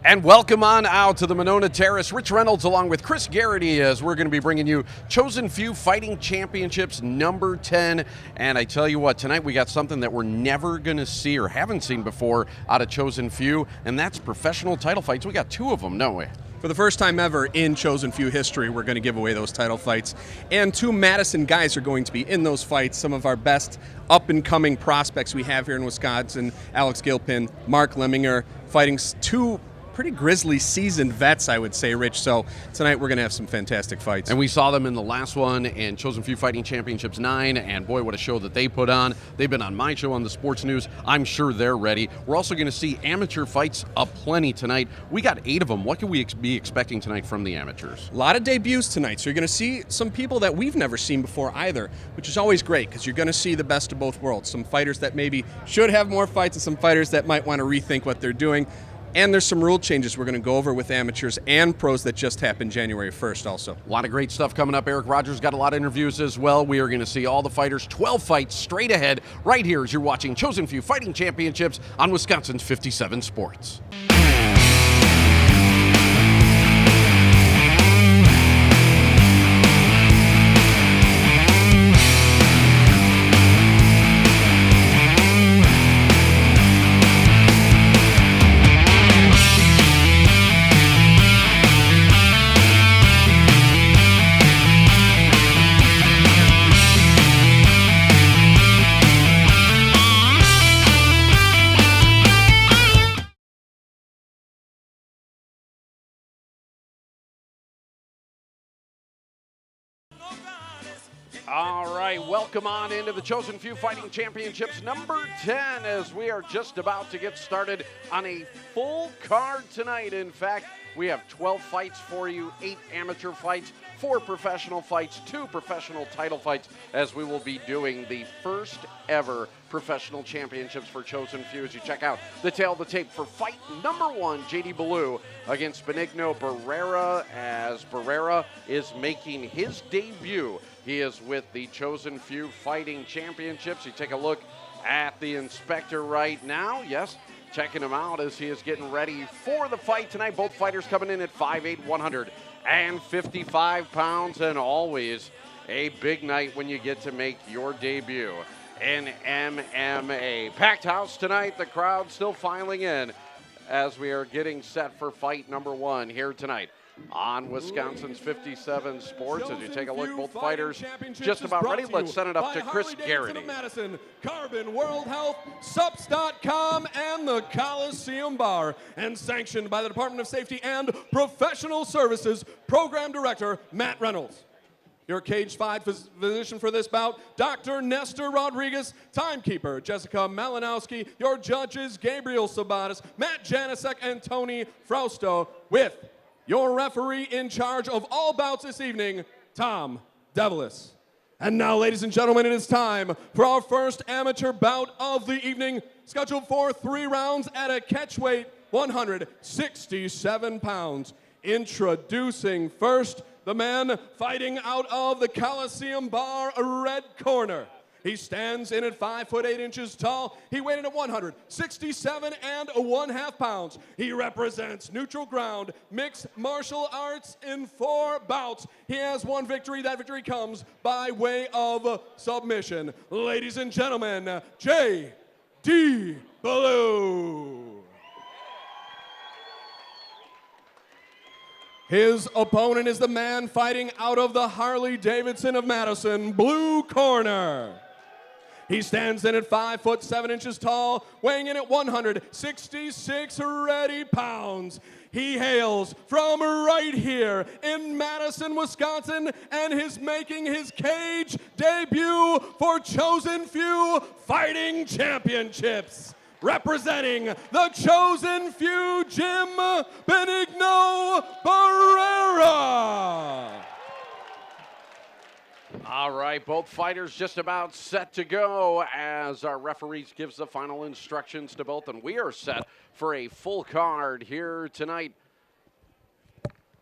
And welcome on out to the Monona Terrace. Rich Reynolds along with Chris Garrity as we're going to be bringing you Chosen Few Fighting Championships number 10. And I tell you what, tonight we got something that we're never going to see or haven't seen before out of Chosen Few, and that's professional title fights. We got two of them, don't we? For the first time ever in Chosen Few history, we're going to give away those title fights. And two Madison guys are going to be in those fights, some of our best up-and-coming prospects we have here in Wisconsin. Alex Gilpin, Mark Lemminger, fighting two pretty grisly seasoned vets, I would say, Rich. So tonight we're going to have some fantastic fights. And we saw them in the last one in Chosen Few Fighting Championships 9, and boy, what a show that they put on. They've been on my show on the Sports News. I'm sure they're ready. We're also going to see amateur fights aplenty tonight. We got 8 of them. What can we be expecting tonight from the amateurs? A lot of debuts tonight, so you're going to see some people that we've never seen before either, which is always great because you're going to see the best of both worlds. Some fighters that maybe should have more fights and some fighters that might want to rethink what they're doing. And there's some rule changes we're going to go over with amateurs and pros that just happened January 1st also. A lot of great stuff coming up. Eric Rogers got a lot of interviews as well. We are going to see all the fighters, 12 fights straight ahead, right here as you're watching Chosen Few Fighting Championships on Wisconsin's 57 Sports. All right, welcome on into the Chosen Few Fighting Championships number 10 as we are just about to get started on a full card tonight. In fact, we have 12 fights for you, 8 amateur fights, 4 professional fights, 2 professional title fights, as we will be doing the first ever professional championships for Chosen Few as you check out the tail of the tape for fight number 1, JD Ballew against Benigno Barrera, as Barrera is making his debut. He is with the Chosen Few Fighting Championships. You take a look at the inspector right now. Yes, checking him out as he is getting ready for the fight tonight. Both fighters coming in at 5'8", 155 pounds, and always a big night when you get to make your debut in MMA. Packed house tonight. The crowd still filing in as we are getting set for fight number 1 here tonight on Wisconsin's 57 Sports. As you take a look, both fighters just about ready. Let's send it up to Chris Garrity. Madison, Carbon, World Health, Sups.com, and the Coliseum Bar, and sanctioned by the Department of Safety and Professional Services Program Director Matt Reynolds. Your cage fight physician for this bout, Dr. Nestor Rodriguez. Timekeeper, Jessica Malinowski. Your judges, Gabriel Sabatis, Matt Janicek, and Tony Frausto, with your referee in charge of all bouts this evening, Tom Devilis. And now, ladies and gentlemen, it is time for our first amateur bout of the evening, scheduled for 3 rounds at a catch weight 167 pounds. Introducing first, the man fighting out of the Coliseum Bar, red corner. He stands in at 5'8" tall. He weighed in at 167 1/2 pounds. He represents neutral ground, mixed martial arts in 4 bouts. He has 1 victory. That victory comes by way of submission. Ladies and gentlemen, J.D. Ballew. His opponent is the man fighting out of the Harley-Davidson of Madison, blue corner. He stands in at 5'7" tall, weighing in at 166 ready pounds. He hails from right here in Madison, Wisconsin, and is making his cage debut for Chosen Few Fighting Championships. Representing the Chosen Few, Jim Benigno Barrera. All right, both fighters just about set to go as our referees gives the final instructions to both, and we are set for a full card here tonight.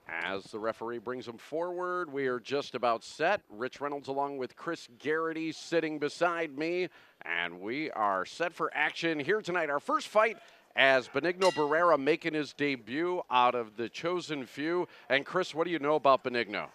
As the referee brings them forward, we are just about set. Rich Reynolds along with Chris Garrity sitting beside me, and we are set for action here tonight. Our first fight as Benigno Barrera making his debut out of the chosen few. And Chris, what do you know about Benigno?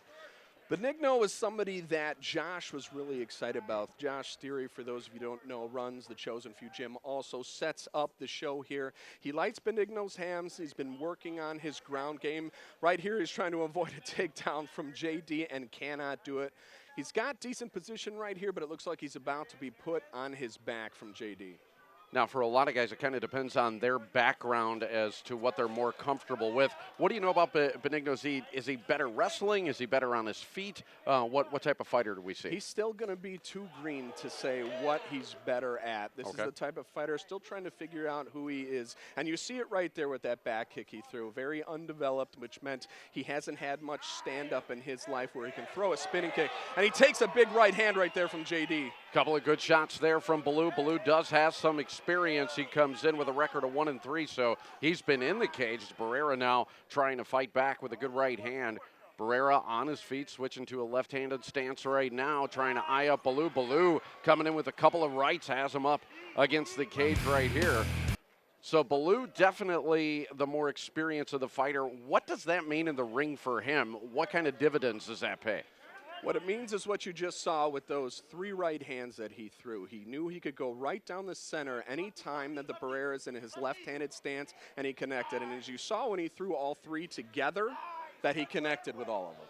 Benigno is somebody that Josh was really excited about. Josh Steery, for those of you who don't know, runs the Chosen Few gym, also sets up the show here. He lights Benigno's hams. He's been working on his ground game. Right here, he's trying to avoid a takedown from JD and cannot do it. He's got decent position right here, but it looks like he's about to be put on his back from JD. Now, for a lot of guys, it kind of depends on their background as to what they're more comfortable with. What do you know about Benigno? Is he better wrestling? Is he better on his feet? What type of fighter do we see? He's still going to be too green to say what he's better at. This is the type of fighter still trying to figure out who he is. And you see it right there with that back kick he threw. Very undeveloped, which meant he hasn't had much stand-up in his life where he can throw a spinning kick. And he takes a big right hand right there from JD. Couple of good shots there from Ballew. Ballew does have some experience. He comes in with a record of 1-3, so he's been in the cage. It's Barrera now trying to fight back with a good right hand. Barrera on his feet, switching to a left-handed stance right now, trying to eye up Ballew. Ballew coming in with a couple of rights, has him up against the cage right here. So Ballew definitely the more experience of the fighter. What does that mean in the ring for him? What kind of dividends does that pay? What it means is what you just saw with those 3 right hands that he threw. He knew he could go right down the center any time that the Barrera is in his left-handed stance, and he connected. And as you saw when he threw all 3 together, that he connected with all of them.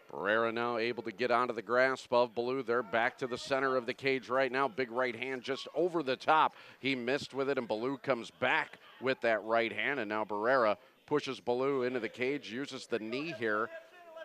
Barrera now able to get onto the grasp of Ballew. They're back to the center of the cage right now. Big right hand just over the top. He missed with it, and Ballew comes back with that right hand. And now Barrera pushes Ballew into the cage, uses the knee here.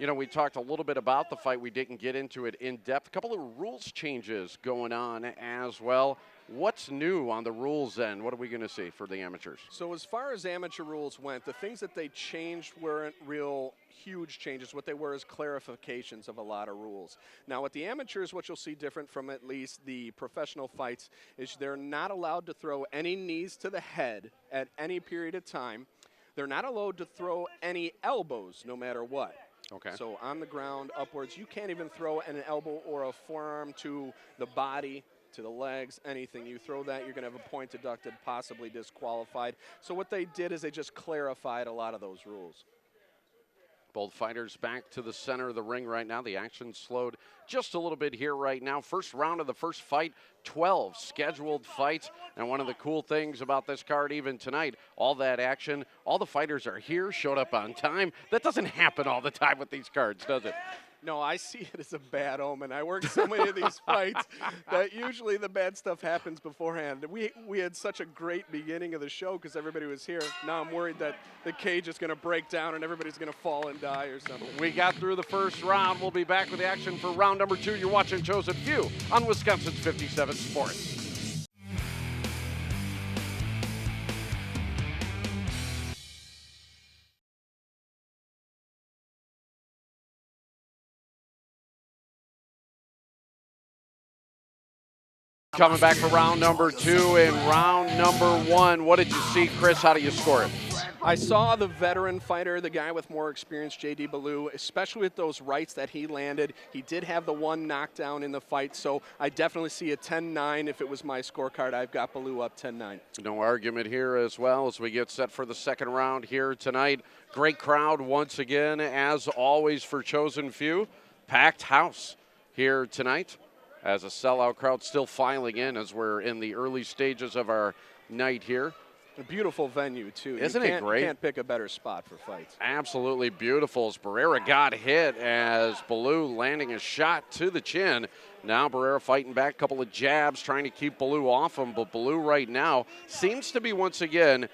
You know, we talked a little bit about the fight. We didn't get into it in depth. A couple of rules changes going on as well. What's new on the rules end? What are we going to see for the amateurs? So as far as amateur rules went, the things that they changed weren't real huge changes. What they were is clarifications of a lot of rules. Now with the amateurs, what you'll see different from at least the professional fights is they're not allowed to throw any knees to the head at any period of time. They're not allowed to throw any elbows no matter what. Okay. So on the ground, upwards, you can't even throw an elbow or a forearm to the body, to the legs, anything. You throw that, you're going to have a point deducted, possibly disqualified. So what they did is they just clarified a lot of those rules. Both fighters back to the center of the ring right now. The action slowed just a little bit here right now. First round of the first fight, 12 scheduled fights. And one of the cool things about this card even tonight, all that action, all the fighters are here, showed up on time. That doesn't happen all the time with these cards, does it? No, I see it as a bad omen. I work so many of these fights that usually the bad stuff happens beforehand. We had such a great beginning of the show because everybody was here. Now I'm worried that the cage is going to break down and everybody's going to fall and die or something. We got through the first round. We'll be back with the action for round number 2. You're watching Chosen Few on Wisconsin's 57 Sports. Coming back for round number 2 and round number 1. What did you see, Chris? How do you score it? I saw the veteran fighter, the guy with more experience, JD Ballew, especially with those rights that he landed. He did have the one knockdown in the fight, so I definitely see a 10-9. If it was my scorecard, I've got Ballew up 10-9. No argument here as well as we get set for the second round here tonight. Great crowd once again, as always, for Chosen Few. Packed house here tonight, as a sellout crowd still filing in as we're in the early stages of our night here. A beautiful venue, too. Isn't it great? You can't pick a better spot for fights. Absolutely beautiful. As Barrera got hit as Ballew landing a shot to the chin. Now Barrera fighting back, a couple of jabs, trying to keep Ballew off him. But Ballew right now seems to be once again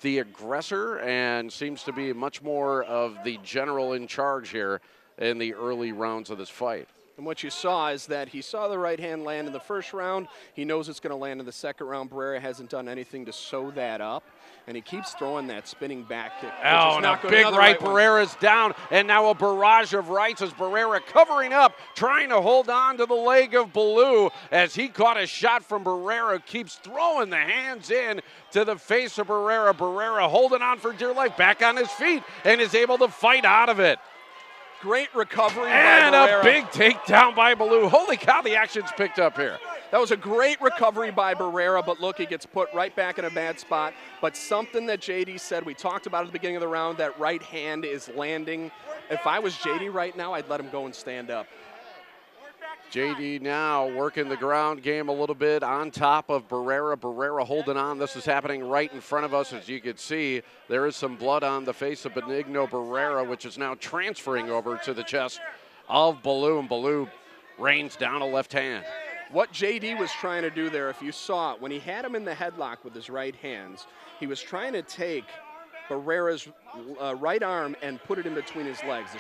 the aggressor and seems to be much more of the general in charge here in the early rounds of this fight. And what you saw is that he saw the right hand land in the first round. He knows it's going to land in the second round. Barrera hasn't done anything to sew that up. And he keeps throwing that spinning back kick. Oh, and a big right. Barrera's down. And now a barrage of rights as Barrera covering up, trying to hold on to the leg of Ballew as he caught a shot from Barrera. Keeps throwing the hands in to the face of Barrera. Barrera holding on for dear life, back on his feet, and is able to fight out of it. Great recovery and by Barrera. A big takedown by Ballew. Holy cow, the action's picked up here. That was a great recovery by Barrera, but look, he gets put right back in a bad spot. But something that JD said, we talked about at the beginning of the round, that right hand is landing. If I was JD right now, I'd let him go and stand up. JD now working the ground game a little bit on top of Barrera. Barrera holding on. This is happening right in front of us. As you can see, there is some blood on the face of Benigno Barrera, which is now transferring over to the chest of Ballew, and Ballew rains down a left hand. What JD was trying to do there, if you saw it, when he had him in the headlock with his right hands, he was trying to take Barrera's right arm and put it in between his legs.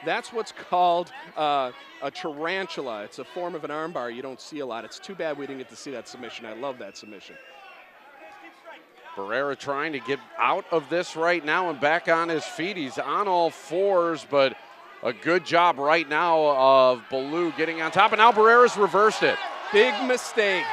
That's what's called a tarantula. It's a form of an armbar you don't see a lot. It's too bad we didn't get to see that submission. I love that submission. Barrera trying to get out of this right now and back on his feet. He's on all fours, but a good job right now of Ballew getting on top, and now Barrera's reversed it. Big mistake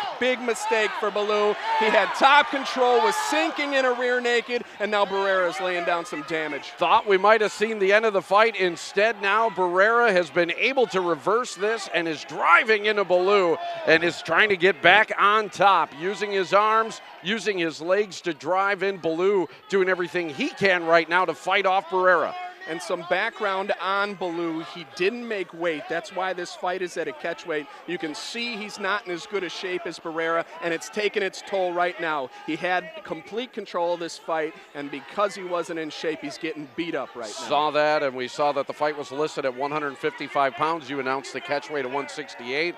for Ballew. He had top control, was sinking in a rear naked, and now Barrera's laying down some damage. Thought we might have seen the end of the fight. Instead, now Barrera has been able to reverse this and is driving into Ballew and is trying to get back on top, using his arms, using his legs to drive in. Ballew doing everything he can right now to fight off Barrera. And some background on Ballew. He didn't make weight. That's why this fight is at a catch weight. You can see he's not in as good a shape as Barrera, and it's taken its toll right now. He had complete control of this fight, and because he wasn't in shape, he's getting beat up right now. Saw that, and we saw that the fight was listed at 155 pounds. You announced the catch weight at 168.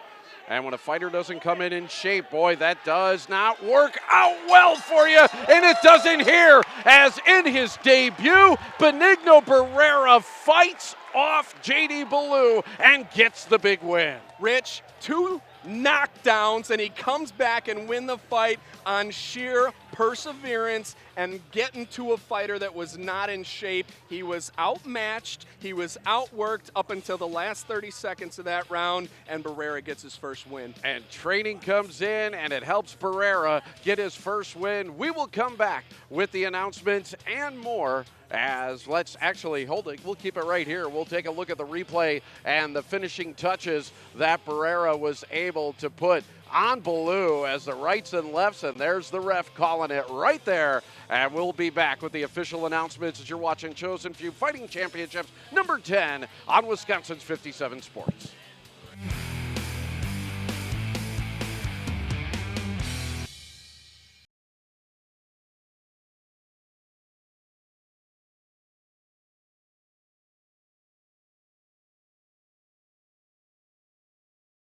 And when a fighter doesn't come in shape, boy, that does not work out well for you. And it doesn't here, as in his debut, Benigno Barrera fights off JD Ballew and gets the big win. Rich, 2 knockdowns, and he comes back and win the fight on sheer perseverance and getting to a fighter that was not in shape. He was outmatched, he was outworked up until the last 30 seconds of that round, and Barrera gets his first win. And training comes in, and it helps Barrera get his first win. We will come back with the announcements and more. Let's actually hold it. We'll keep it right here. We'll take a look at the replay and the finishing touches that Barrera was able to put on Ballew as the rights and lefts, and there's the ref calling it right there. And we'll be back with the official announcements as you're watching Chosen Few Fighting Championships number 10 on Wisconsin's 57 Sports.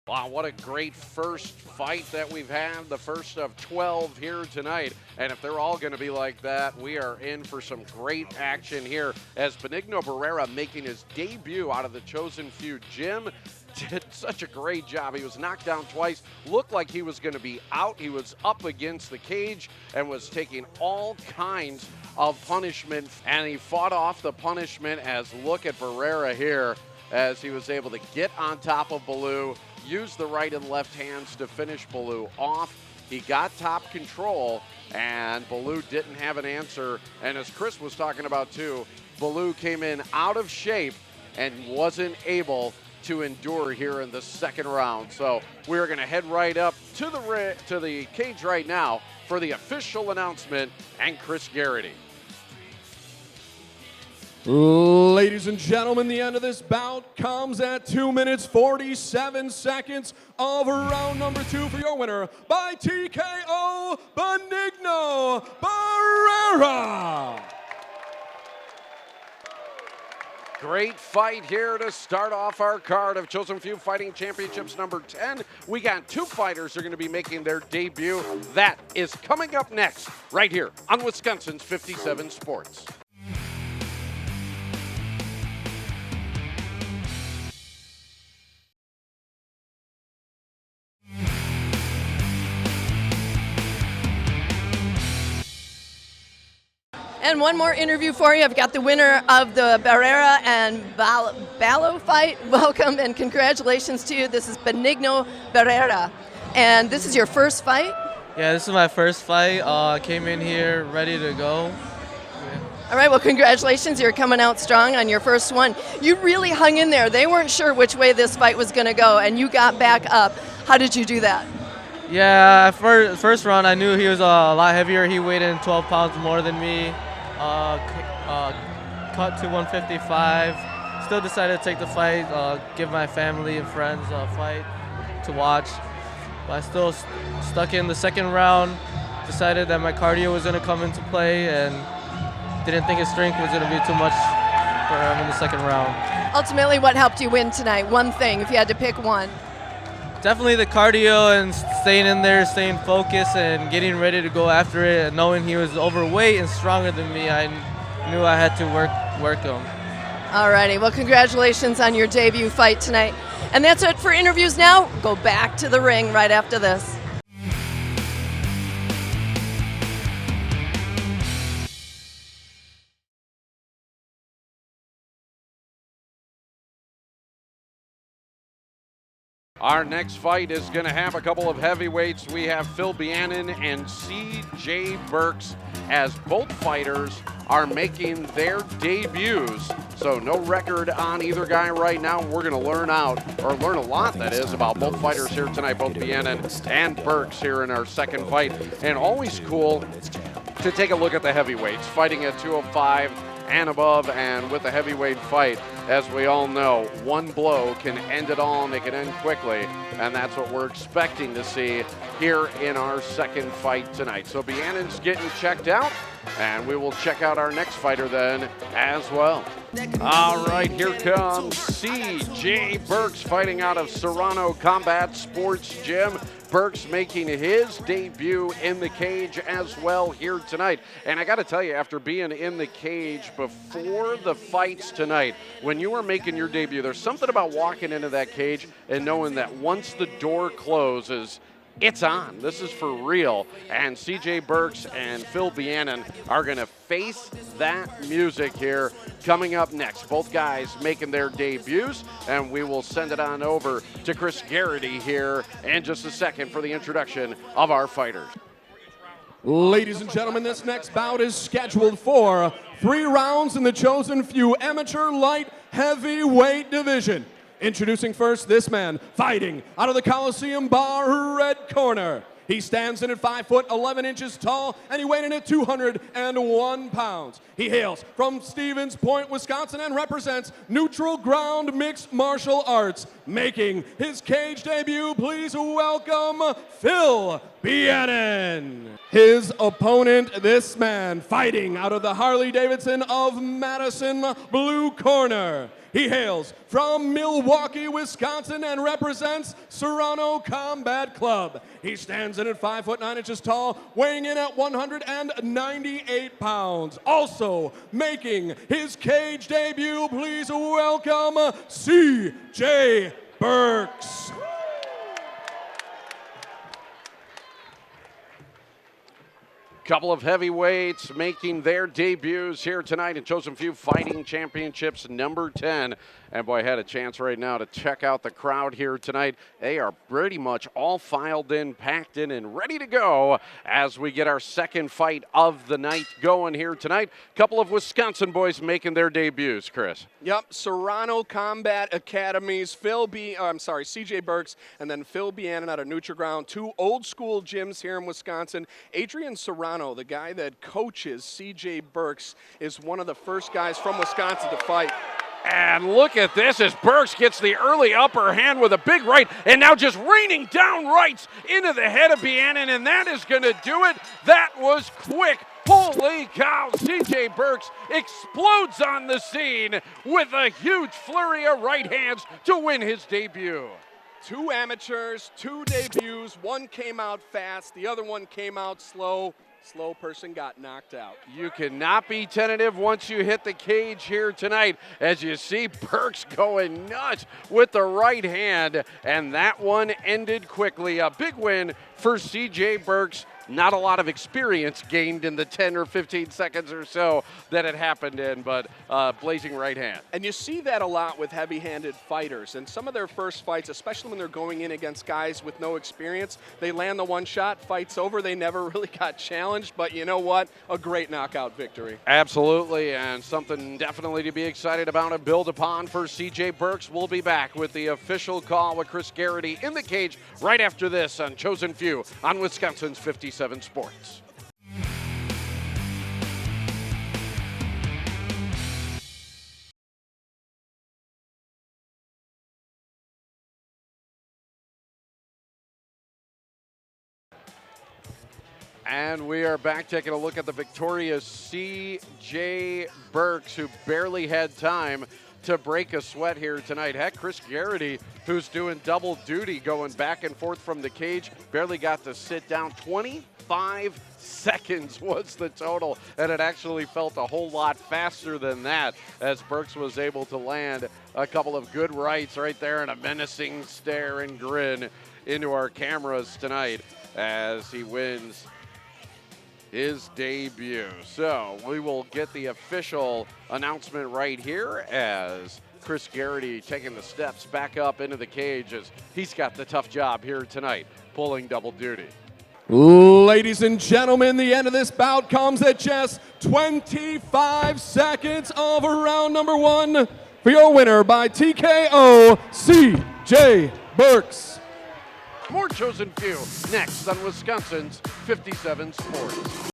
Wow, what a great first fight that we've had, the first of 12 here tonight. And if they're all going to be like that, we are in for some great action here as Benigno Barrera making his debut out of the Chosen Few gym. Did such a great job. He was knocked down twice, looked like he was going to be out. He was up against the cage and was taking all kinds of punishment, and he fought off the punishment. As look at Barrera here as he was able to get on top of Ballew, use the right and left hands to finish Ballew off. He got top control, and Ballew didn't have an answer. And as Chris was talking about too, Ballew came in out of shape and wasn't able to endure here in the second round. So we're going to head right up to the cage right now for the official announcement and Chris Garrity. Ladies and gentlemen, the end of this bout comes at 2 minutes 47 seconds of round number 2 for your winner by TKO, Benigno Barrera. Great fight here to start off our card of Chosen Few Fighting Championships number 10. We got 2 fighters who are going to be making their debut. That is coming up next right here on Wisconsin's 57 Sports. And one more interview for you. I've got the winner of the Barrera and Ballew fight. Welcome and congratulations to you. This is Benigno Barrera. And this is your first fight? Yeah, this is my first fight. Came in here ready to go. Yeah. All right, well, congratulations. You're coming out strong on your first one. You really hung in there. They weren't sure which way this fight was going to go, and you got back up. How did you do that? Yeah, first round I knew he was a lot heavier. He weighed in 12 pounds more than me. Cut to 155. Still decided to take the fight, give my family and friends a fight to watch. But I still stuck in the second round. Decided that my cardio was going to come into play and didn't think his strength was going to be too much for him in the second round. Ultimately, what helped you win tonight? One thing, if you had to pick one. Definitely the cardio and staying in there, staying focused and getting ready to go after it. And knowing he was overweight and stronger than me, I knew I had to work him. Alrighty, well, congratulations on your debut fight tonight. And that's it for interviews now. Go back to the ring right after this. Our next fight is going to have a couple of heavyweights. We have Phil Beanan and CJ Burks, as both fighters are making their debuts. So no record on either guy right now. We're going to learn a lot, that is, about both fighters here tonight, both Beanan and Burks here in our second fight. And always cool to take a look at the heavyweights, fighting at 205 and above, and with a heavyweight fight, as we all know, one blow can end it all, and it can end quickly, and that's what we're expecting to see here in our second fight tonight. So Beanan's getting checked out, and we will check out our next fighter then as well. All right, here comes CJ Burks, fighting out of Serrano Combat Sports Gym. Burks making his debut in the cage as well here tonight. And I got to tell you, after being in the cage before the fights tonight, when you were making your debut, there's something about walking into that cage and knowing that once the door closes, it's on. This is for real. And CJ Burks and Phil Beanan are going to face that music here coming up next. Both guys making their debuts, and we will send it on over to Chris Garrity here in just a second for the introduction of our fighters. Ladies and gentlemen, this next bout is scheduled for 3 rounds in the chosen few amateur light heavyweight division. Introducing first this man, fighting out of the Coliseum Bar, red corner. He stands in at 5 foot 11 inches tall, and he weighed in at 201 pounds. He hails from Stevens Point, Wisconsin, and represents Neutral Ground Mixed Martial Arts. Making his cage debut, please welcome Phil Beanan. His opponent, this man, fighting out of the Harley-Davidson of Madison, blue corner. He hails from Milwaukee, Wisconsin, and represents Serrano Combat Club. He stands in at 5 foot 9 inches tall, weighing in at 198 pounds. Also making his cage debut, please welcome CJ Burks. Couple of heavyweights making their debuts here tonight in Chosen Few Fighting Championships number 10. And boy, I had a chance right now to check out the crowd here tonight. They are pretty much all filed in, packed in, and ready to go as we get our second fight of the night going here tonight. Couple of Wisconsin boys making their debuts, Chris. Yep, Serrano Combat Academies, CJ Burks, and then Phil Beanan out of NutriGround. 2 old school gyms here in Wisconsin. Adrian Serrano, the guy that coaches CJ Burks, is one of the first guys from Wisconsin to fight. And look at this as Burks gets the early upper hand with a big right, and now just raining down rights into the head of Beanan, and that is going to do it. That was quick. Holy cow, CJ Burks explodes on the scene with a huge flurry of right hands to win his debut. 2 amateurs, 2 debuts. One came out fast, the other one came out slow. Slow person got knocked out. You cannot be tentative once you hit the cage here tonight, as you see Burks going nuts with the right hand, and that one ended quickly. A big win for CJ Burks not a lot of experience gained in the 10 or 15 seconds or so that it happened in, but blazing right hand. And you see that a lot with heavy-handed fighters. And some of their first fights, especially when they're going in against guys with no experience, they land the one shot, fight's over. They never really got challenged, but you know what? A great knockout victory. Absolutely, and something definitely to be excited about and build upon for CJ Burks. We'll be back with the official call with Chris Garrity in the cage right after this on Chosen Few on Wisconsin's 57 Sports. And we are back taking a look at the victorious CJ Burks, who barely had time to break a sweat here tonight. Heck, Chris Garrity, who's doing double duty, going back and forth from the cage, barely got to sit down. 25 seconds was the total, and it actually felt a whole lot faster than that as Burks was able to land a couple of good rights right there and a menacing stare and grin into our cameras tonight as he wins his debut. So we will get the official announcement right here as Chris Garrity taking the steps back up into the cage as he's got the tough job here tonight, pulling double duty. Ladies and gentlemen, the end of this bout comes at just 25 seconds of round number 1 for your winner by TKO, CJ Burks. More Chosen Few next on Wisconsin's 57 Sports.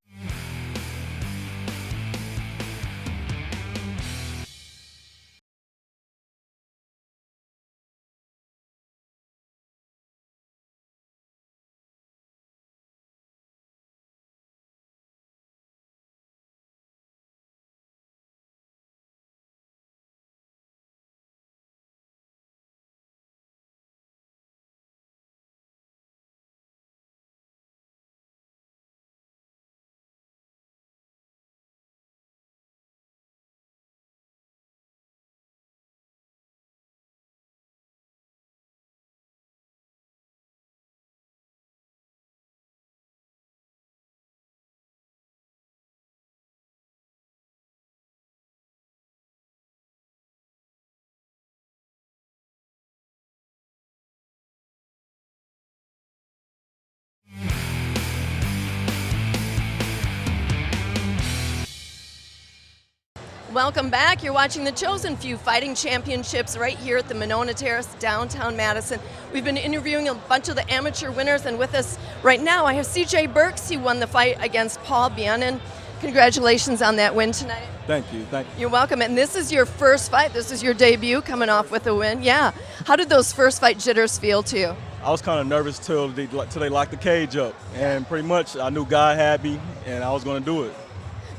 Welcome back. You're watching the Chosen Few Fighting Championships right here at the Monona Terrace, downtown Madison. We've been interviewing a bunch of the amateur winners, and with us right now I have CJ Burks. He won the fight against Paul Beanan. Congratulations on that win tonight. Thank you. Thank you. You're welcome. And this is your first fight. This is your debut, coming off with a win. Yeah. How did those first fight jitters feel to you? I was kind of nervous till they locked the cage up, and pretty much I knew God had me, and I was going to do it.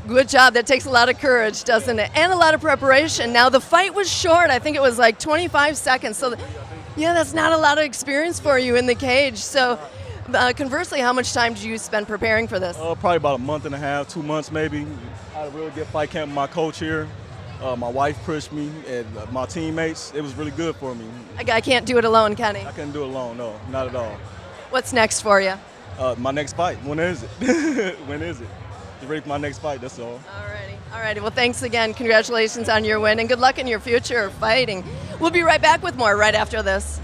Good job. That takes a lot of courage, doesn't it? And a lot of preparation. Now, the fight was short. I think it was like 25 seconds. So, yeah, that's not a lot of experience for you in the cage. So, conversely, how much time did you spend preparing for this? Probably about a month and a half, 2 months maybe. I had a really good fight camp with my coach here. My wife pushed me, and my teammates. It was really good for me. I can't do it alone, Kenny. I couldn't do it alone, no, not at all. What's next for you? My next fight. When is it? When is it? Just ready for my next fight, that's all. All righty. Well, thanks again. Congratulations on your win, and good luck in your future fighting. We'll be right back with more right after this.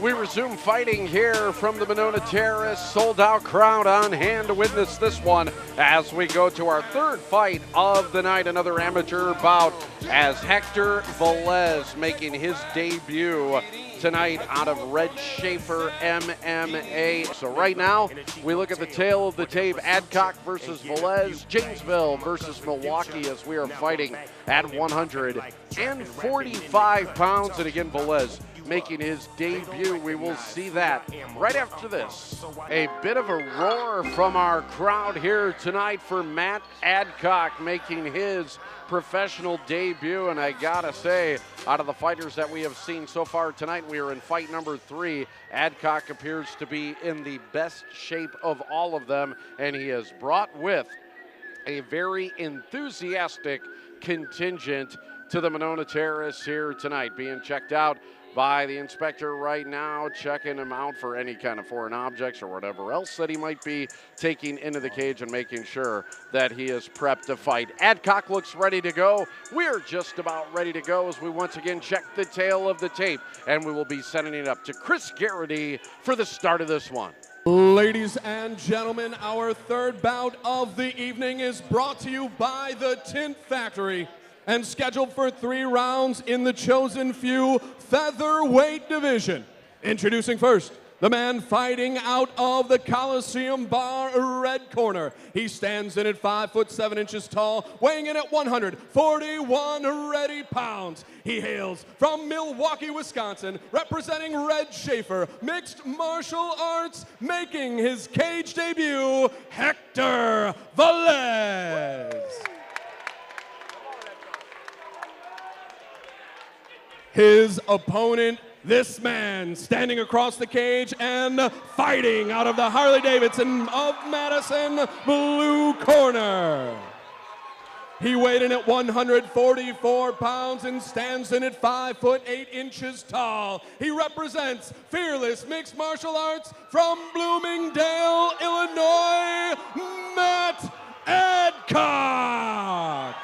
We resume fighting here from the Monona Terrace. Sold out crowd on hand to witness this one as we go to our third fight of the night. Another amateur bout as Hector Valz making his debut tonight out of Red Schaefer MMA. So right now, we look at the tail of the tape. Adcock versus Valz, Janesville versus Milwaukee as we are fighting at 145 pounds. And again, Valz making his debut. We will see that right after this. A bit of a roar from our crowd here tonight for Matt Adcock making his professional debut. And I gotta say, out of the fighters that we have seen so far tonight, we are in fight number 3. Adcock appears to be in the best shape of all of them, and he has brought with a very enthusiastic contingent to the Monona Terrace here tonight, being checked out by the inspector right now, checking him out for any kind of foreign objects or whatever else that he might be taking into the cage and making sure that he is prepped to fight. Adcock looks ready to go. We're just about ready to go as we once again check the tail of the tape, and we will be sending it up to Chris Garrity for the start of this one. Ladies and gentlemen, our third bout of the evening is brought to you by the Tint Factory and scheduled for 3 rounds in the chosen few featherweight division. Introducing first, the man fighting out of the Coliseum Bar red corner. He stands in at 5'7" tall, weighing in at 141 ready pounds. He hails from Milwaukee, Wisconsin, representing Red Schaefer Mixed Martial Arts, making his cage debut, Hector Valz. His opponent, this man standing across the cage and fighting out of the Harley-Davidson of Madison blue corner. He weighed in at 144 pounds and stands in at 5'8" tall. He represents Fearless Mixed Martial Arts from Bloomingdale, Illinois, Matt Adcock.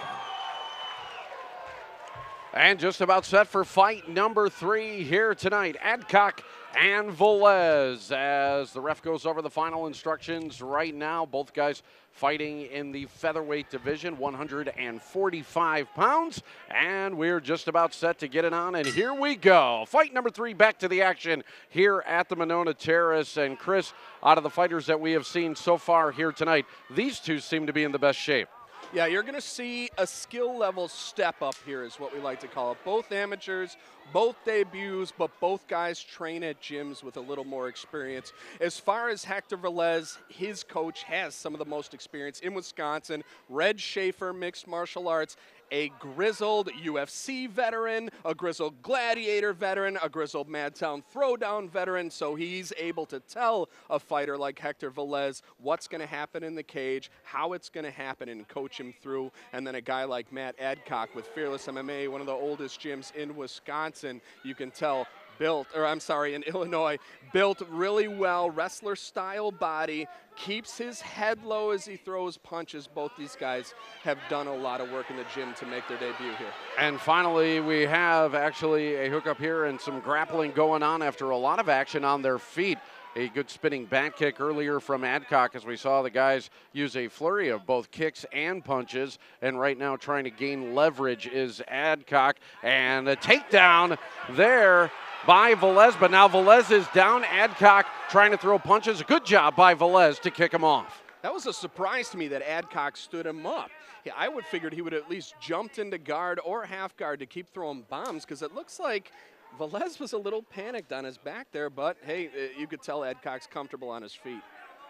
And just about set for fight number 3 here tonight. Adcock and Velez, as the ref goes over the final instructions right now. Both guys fighting in the featherweight division, 145 pounds. And we're just about set to get it on, and here we go. Fight number 3, back to the action here at the Monona Terrace. And Chris, out of the fighters that we have seen so far here tonight, these two seem to be in the best shape. Yeah, you're going to see a skill level step up here is what we like to call it. Both amateurs, both debuts, but both guys train at gyms with a little more experience. As far as Hector Velez, his coach has some of the most experience in Wisconsin. Red Schaefer Mixed Martial Arts, a grizzled UFC veteran, a grizzled gladiator veteran, a grizzled Madtown Throwdown veteran, so he's able to tell a fighter like Hector Velez what's going to happen in the cage, how it's going to happen, and coach him through. And then a guy like Matt Adcock with Fearless MMA, one of the oldest gyms in Wisconsin, you can tell in Illinois, built really well, wrestler-style body, keeps his head low as he throws punches. Both these guys have done a lot of work in the gym to make their debut here. And finally, we have actually a hookup here and some grappling going on after a lot of action on their feet. A good spinning back kick earlier from Adcock as we saw the guys use a flurry of both kicks and punches. And right now trying to gain leverage is Adcock. And a takedown there by Velez, but now Velez is down. Adcock trying to throw punches. A good job by Velez to kick him off. That was a surprise to me that Adcock stood him up. Yeah, I would figured he would at least jumped into guard or half guard to keep throwing bombs, because it looks like Velez was a little panicked on his back there, but hey, you could tell Adcock's comfortable on his feet.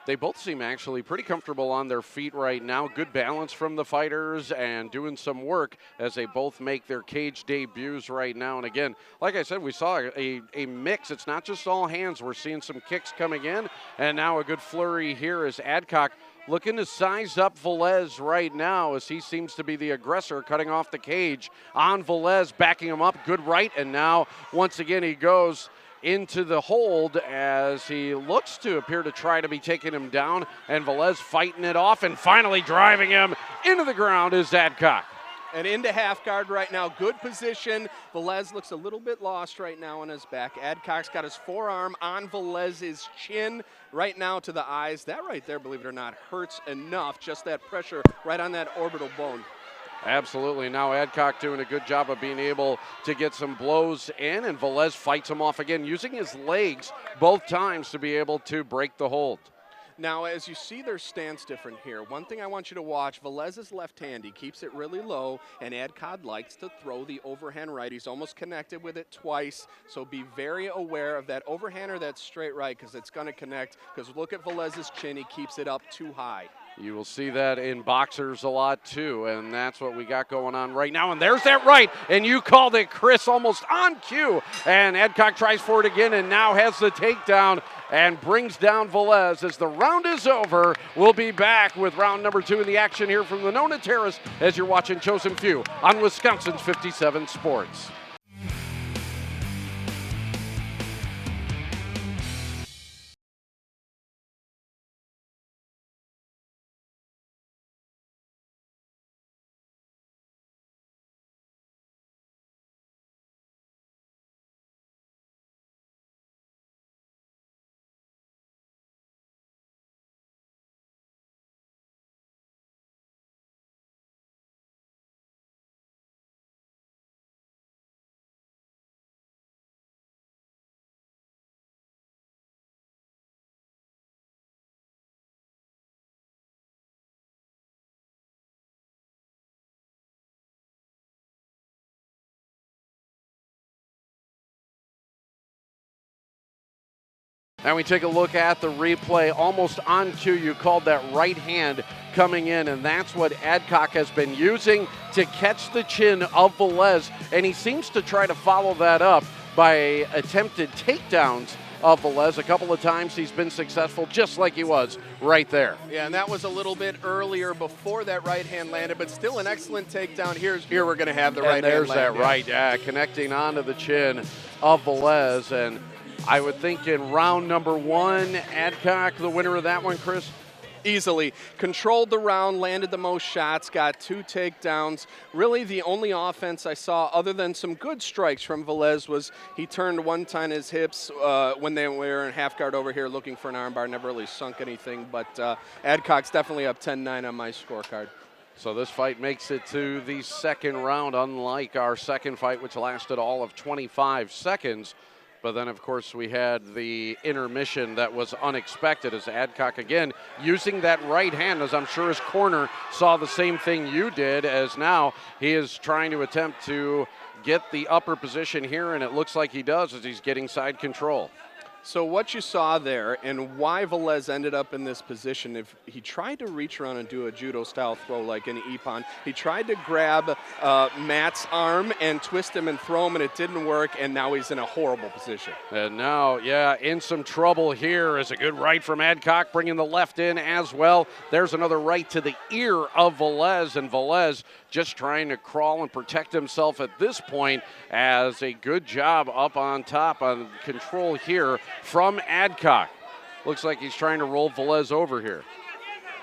They both seem actually pretty comfortable on their feet right now. Good balance from the fighters and doing some work as they both make their cage debuts right now. And again, like I said, we saw a mix. It's not just all hands. We're seeing some kicks coming in, and now a good flurry here as Adcock looking to size up Velez right now as he seems to be the aggressor, cutting off the cage on Velez, backing him up. Good right, and now once again he goes into the hold as he looks to appear to try to be taking him down, and Velez fighting it off and finally driving him into the ground is Adcock. And into half guard right now, good position. Velez looks a little bit lost right now on his back. Adcock's got his forearm on Velez's chin right now to the eyes. That right there, believe it or not, hurts enough, just that pressure right on that orbital bone. Absolutely. Now Adcock doing a good job of being able to get some blows in, and Velez fights him off again, using his legs both times to be able to break the hold. Now, as you see their stance different here, one thing I want you to watch, Valz is left-hand. He keeps it really low, and Adcock likes to throw the overhand right. He's almost connected with it twice, so be very aware of that overhand or that straight right because it's going to connect, because look at Valz's chin. He keeps it up too high. You will see that in boxers a lot too, and that's what we got going on right now. And there's that right, and you called it, Chris, almost on cue. And Adcock tries for it again and now has the takedown and brings down Valz as the round is over. We'll be back with round number 2 in the action here from the Nona Terrace as you're watching Chosen Few on Wisconsin's 57 Sports. And we take a look at the replay, almost on cue. You called that right hand coming in, and that's what Adcock has been using to catch the chin of Valz, and he seems to try to follow that up by attempted takedowns of Valz. A couple of times he's been successful, just like he was right there. Yeah, and that was a little bit earlier before that right hand landed, but still an excellent takedown. Here we're going to have the right hand land. There's that right, yeah, connecting onto the chin of Valz, and I would think in round number 1, Adcock, the winner of that one, Chris? Easily. Controlled the round, landed the most shots, got 2 takedowns. Really the only offense I saw other than some good strikes from Valz was he turned one time his hips when they were in half guard over here looking for an armbar. Never really sunk anything, but Adcock's definitely up 10-9 on my scorecard. So this fight makes it to the second round, unlike our second fight, which lasted all of 25 seconds. But then, of course, we had the intermission that was unexpected as Adcock, again, using that right hand, as I'm sure his corner saw the same thing you did, as now he is trying to attempt to get the upper position here, and it looks like he does as he's getting side control. So what you saw there and why Valz ended up in this position, if he tried to reach around and do a judo-style throw like an ippon, he tried to grab Matt's arm and twist him and throw him, and it didn't work, and now he's in a horrible position. And now, yeah, in some trouble here is a good right from Adcock, bringing the left in as well. There's another right to the ear of Valz, and Valz just trying to crawl and protect himself at this point, as a good job up on top on control here from Adcock. Looks like he's trying to roll Valz over here.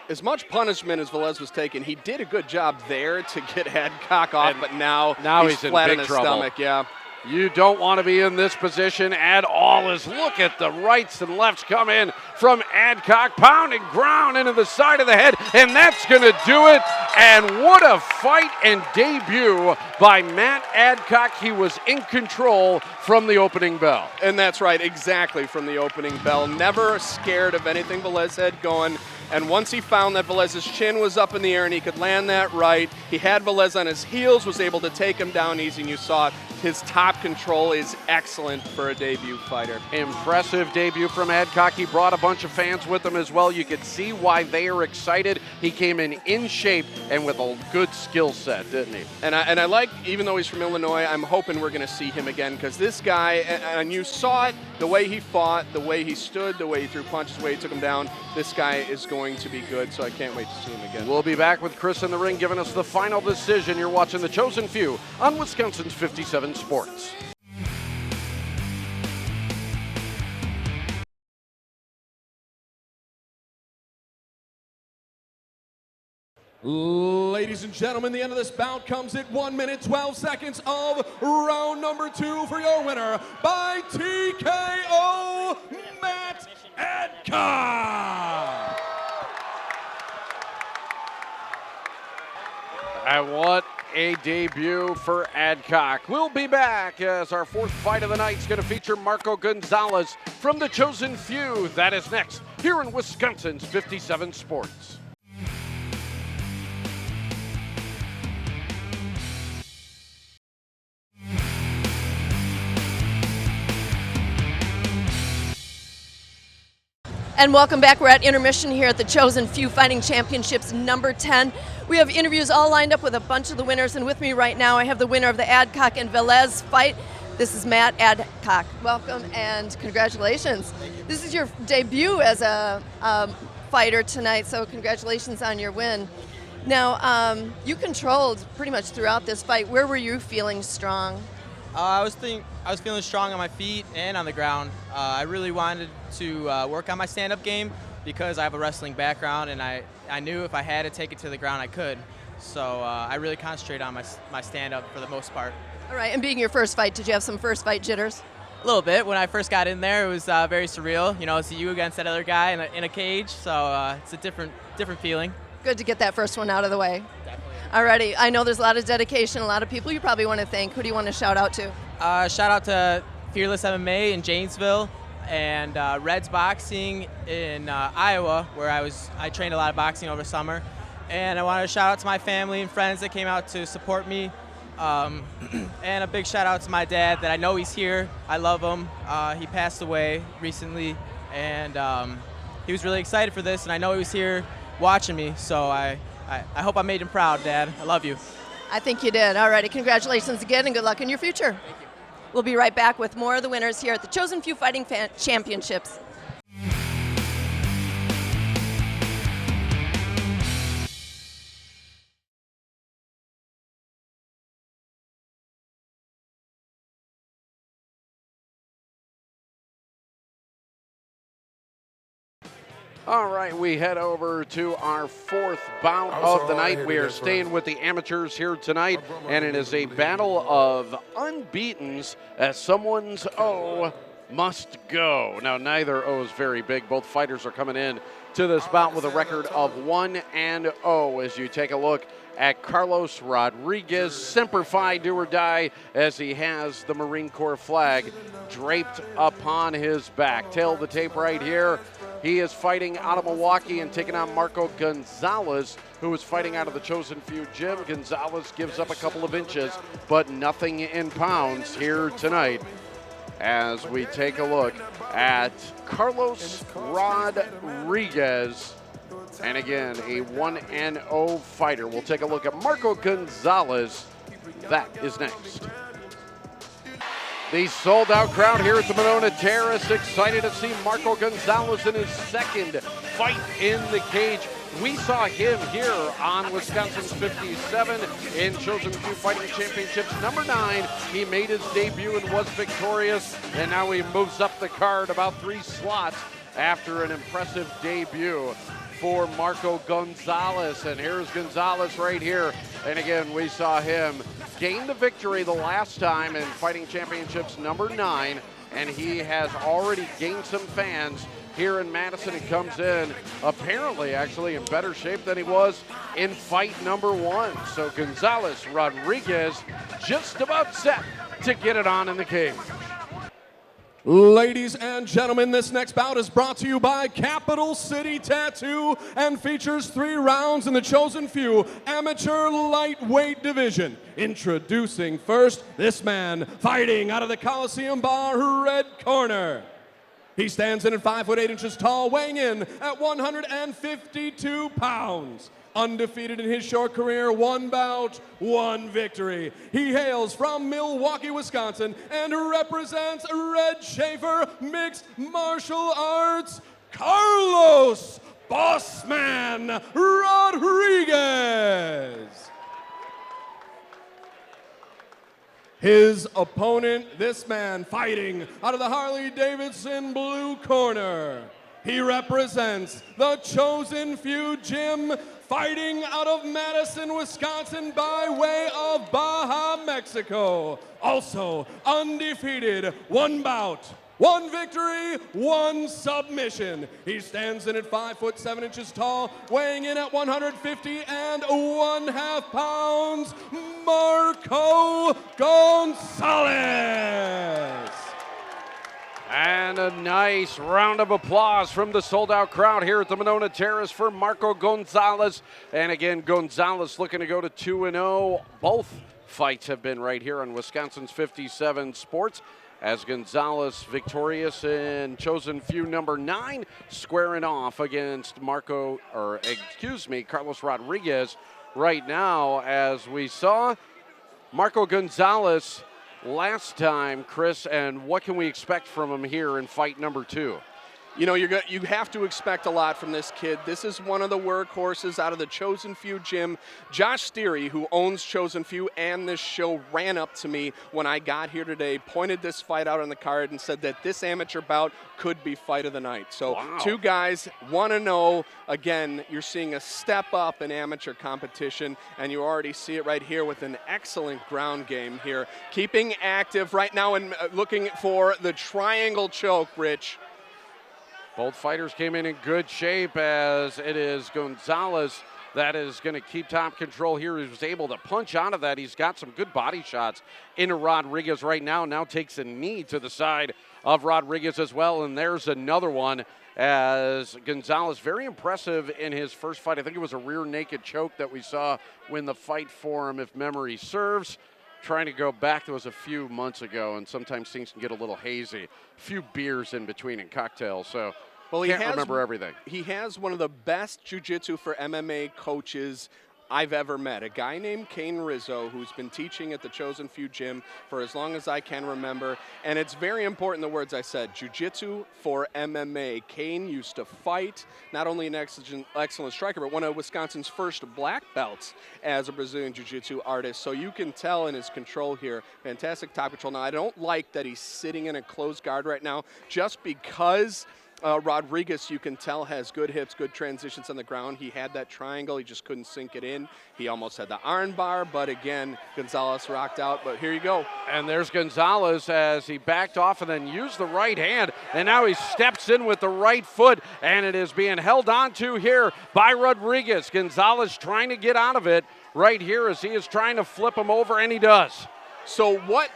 As much punishment as Valz was taking, he did a good job there to get Adcock off, but now he's in flat big in his trouble. stomach. Yeah. You don't want to be in this position at all, as look at the rights and lefts come in from Adcock, pounding ground into the side of the head, and that's going to do it. And what a fight and debut by Matt Adcock. He was in control from the opening bell. And that's right, exactly from the opening bell. Never scared of anything Valz had going. And once he found that Valz's chin was up in the air and he could land that right, he had Valz on his heels, was able to take him down easy, and you saw it. His top control is excellent for a debut fighter. Impressive debut from Adcock. He brought a bunch of fans with him as well. You could see why they are excited. He came in shape and with a good skill set, didn't he? And I like, even though he's from Illinois, I'm hoping we're going to see him again, because this guy, and you saw it, the way he fought, the way he stood, the way he threw punches, the way he took him down, this guy is going to be good, so I can't wait to see him again. We'll be back with Chris in the ring giving us the final decision. You're watching The Chosen Few on Wisconsin's 57 Sports. Ladies and gentlemen, the end of this bout comes at 1 minute, 12 seconds of round number 2 for your winner by TKO, Matt Adcock. And what a debut for Adcock. We'll be back as our fourth fight of the night is going to feature Marco Gonzalez from The Chosen Few. That is next here in Wisconsin's 57 Sports. And welcome back. We're at intermission here at the Chosen Few Fighting Championships number 10. We have interviews all lined up with a bunch of the winners, and with me right now I have the winner of the Adcock and Valz fight. This is Matt Adcock. Welcome and congratulations. This is your debut as a fighter tonight, so congratulations on your win. Now, you controlled pretty much throughout this fight. Where were you feeling strong? I was feeling strong on my feet and on the ground. I really wanted to work on my stand-up game because I have a wrestling background, and I knew if I had to take it to the ground, I could. So I really concentrated on my stand-up for the most part. All right, and being your first fight, did you have some first fight jitters? A little bit. When I first got in there, it was very surreal. You know, it's you against that other guy in a cage, so it's a different feeling. Good to get that first one out of the way. Definitely. Alrighty, I know there's a lot of dedication, a lot of people you probably want to thank. Who do you want to shout out to? Shout out to Fearless MMA in Janesville and Reds Boxing in Iowa, where I trained a lot of boxing over summer. And I wanted to shout out to my family and friends that came out to support me. And a big shout out to my dad that I know he's here. I love him. He passed away recently, and he was really excited for this, and I know he was here watching me, so I hope I made him proud, Dad. I love you. I think you did. All righty, congratulations again, and good luck in your future. Thank you. We'll be right back with more of the winners here at the Chosen Few Fighting Championships. All right, we head over to our fourth bout of the night. We are staying with the amateurs here tonight, and it is a battle of unbeatens as someone's O must go. Now, neither O is very big. Both fighters are coming in to this bout with a record of 1-0 as you take a look at Carlos Rodriguez, Semper Fi, do or die, as he has the Marine Corps flag draped upon his back. Tail of the tape right here. He is fighting out of Milwaukee and taking on Marco Gonzales, who is fighting out of the Chosen Few gym. Gonzales gives up a couple of inches, but nothing in pounds here tonight as we take a look at Carlos Rodriguez. And again, a 1-0 fighter. We'll take a look at Marco Gonzales. That is next. The sold-out crowd here at the Monona Terrace, excited to see Marco Gonzales in his second fight in the cage. We saw him here on Wisconsin's 57 in Chosen Few Fighting Championships number 9. He made his debut and was victorious, and now he moves up the card about 3 slots after an impressive debut for Marco Gonzales. And here's Gonzales right here. And again, we saw him gain the victory the last time in Fighting Championships number 9, and he has already gained some fans here in Madison. He comes in apparently actually in better shape than he was in fight number 1. So Gonzales Rodriguez just about set to get it on in the cage. Ladies and gentlemen, this next bout is brought to you by Capital City Tattoo and features 3 rounds in the Chosen Few Amateur Lightweight Division. Introducing first, this man fighting out of the Coliseum Bar, red corner. He stands in at 5'8" tall, weighing in at 152 pounds. Undefeated in his short career, 1 bout, 1 victory. He hails from Milwaukee, Wisconsin, and represents Red Schaefer Mixed Martial Arts, Carlos Bossman Rodriguez. His opponent, this man fighting out of the Harley-Davidson blue corner. He represents the Chosen Few Gym, fighting out of Madison, Wisconsin by way of Baja, Mexico. Also undefeated, 1 bout, 1 victory, 1 submission. He stands in at 5'7" tall, weighing in at 150½ pounds, Marco Gonzales. And a nice round of applause from the sold-out crowd here at the Monona Terrace for Marco Gonzales. And again, Gonzales looking to go to 2-0. Both fights have been right here on Wisconsin's 57 Sports, as Gonzales victorious in chosen few number 9, squaring off against Carlos Rodriguez right now. As we saw Marco Gonzales last time, Chris, and what can we expect from him here in fight number 2? You know, you have to expect a lot from this kid. This is one of the workhorses out of the Chosen Few gym. Josh Steary, who owns Chosen Few and this show, ran up to me when I got here today, pointed this fight out on the card, and said that this amateur bout could be fight of the night. So wow. 2 guys, 1-0. Again, you're seeing a step up in amateur competition, and you already see it right here with an excellent ground game here. Keeping active right now and looking for the triangle choke, Rich. Both fighters came in good shape, as it is Gonzales that is going to keep top control here. He was able to punch out of that. He's got some good body shots into Rodriguez right now. Now takes a knee to the side of Rodriguez as well. And there's another one, as Gonzales, very impressive in his first fight. I think it was a rear naked choke that we saw win the fight for him, if memory serves. Trying to go back, that was a few months ago, and sometimes things can get a little hazy. A few beers in between and cocktails, so well, can't remember everything. He has one of the best jiu-jitsu for MMA coaches I've ever met, a guy named Kane Rizzo, who's been teaching at the Chosen Few gym for as long as I can remember. And it's very important, the words I said, jiu-jitsu for MMA. Kane used to fight, not only an excellent striker, but one of Wisconsin's first black belts as a Brazilian jiu-jitsu artist. So you can tell in his control here, fantastic top control. Now, I don't like that he's sitting in a closed guard right now, just because Rodriguez, you can tell, has good hips, good transitions on the ground. He had that triangle. He just couldn't sink it in. He almost had the arm bar, but again, Gonzales rocked out. But here you go. And there's Gonzales as he backed off and then used the right hand. And now he steps in with the right foot, and it is being held onto here by Rodriguez. Gonzales trying to get out of it right here as he is trying to flip him over, and he does. So what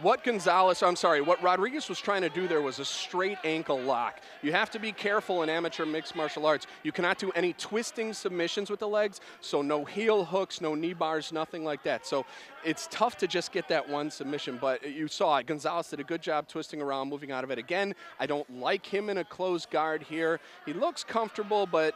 Rodriguez was trying to do there was a straight ankle lock. You have to be careful in amateur mixed martial arts. You cannot do any twisting submissions with the legs, so no heel hooks, no knee bars, nothing like that. So it's tough to just get that one submission, but you saw it. Gonzales did a good job twisting around, moving out of it. Again, I don't like him in a closed guard here. He looks comfortable, but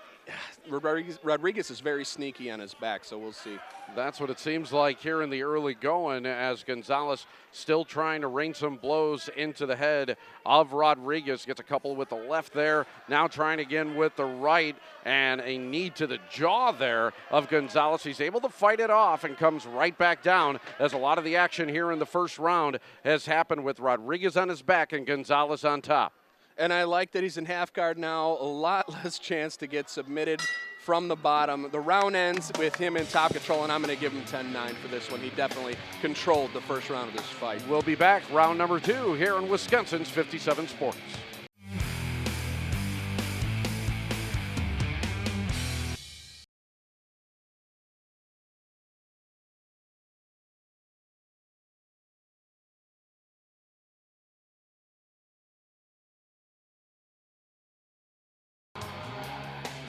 Rodriguez is very sneaky on his back, so we'll see. That's what it seems like here in the early going, as Gonzales still trying to rain some blows into the head of Rodriguez. Gets a couple with the left there. Now trying again with the right, and a knee to the jaw there of Gonzales. He's able to fight it off and comes right back down, as a lot of the action here in the first round has happened with Rodriguez on his back and Gonzales on top. And I like that he's in half guard now, a lot less chance to get submitted from the bottom. The round ends with him in top control, and I'm going to give him 10-9 for this one. He definitely controlled the first round of this fight. We'll be back, round number 2 here in Wisconsin's 57 Sports.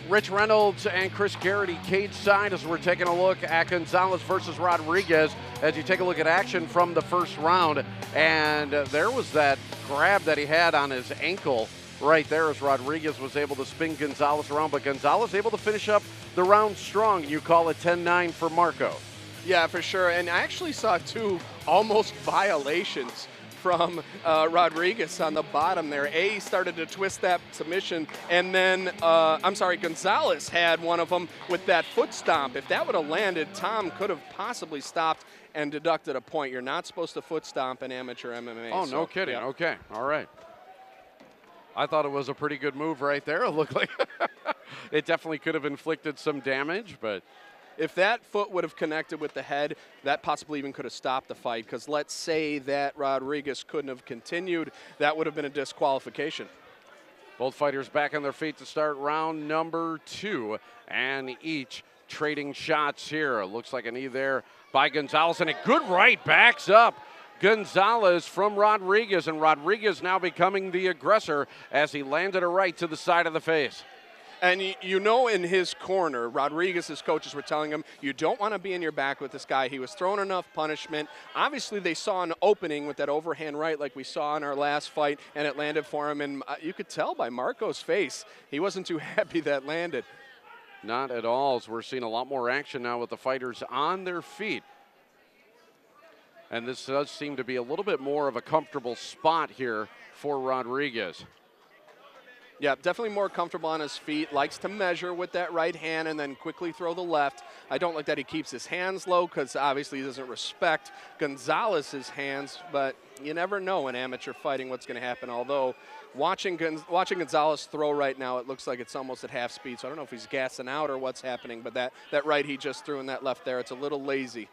Rich Reynolds and Chris Garrity cage side as we're taking a look at Gonzales versus Rodriguez. As you take a look at action from the first round, and there was that grab that he had on his ankle right there as Rodriguez was able to spin Gonzales around, but Gonzales able to finish up the round strong. You call it 10-9 for Marco. Yeah, for sure, and I actually saw 2 almost violations from Rodriguez on the bottom there. He started to twist that submission, and then, Gonzales had one of them with that foot stomp. If that would have landed, Tom could have possibly stopped and deducted a point. You're not supposed to foot stomp in amateur MMA. Oh, no kidding. Yeah. Okay, all right. I thought it was a pretty good move right there. It looked like it definitely could have inflicted some damage, but if that foot would have connected with the head, that possibly even could have stopped the fight, because let's say that Rodriguez couldn't have continued, that would have been a disqualification. Both fighters back on their feet to start round number 2, and each trading shots here. Looks like a knee there by Gonzales, and a good right backs up Gonzalez from Rodriguez, and Rodriguez now becoming the aggressor as he landed a right to the side of the face. And you know, in his corner, Rodriguez's coaches were telling him, you don't want to be in your back with this guy. He was throwing enough punishment. Obviously, they saw an opening with that overhand right like we saw in our last fight, and it landed for him. And you could tell by Marco's face, he wasn't too happy that landed. Not at all, as we're seeing a lot more action now with the fighters on their feet. And this does seem to be a little bit more of a comfortable spot here for Rodriguez. Yeah, definitely more comfortable on his feet, likes to measure with that right hand and then quickly throw the left. I don't like that he keeps his hands low because obviously he doesn't respect Gonzalez's hands, but you never know in amateur fighting what's going to happen. Although watching Gonzalez throw right now, it looks like it's almost at half speed, so I don't know if he's gassing out or what's happening, but that right he just threw and that left there, it's a little lazy.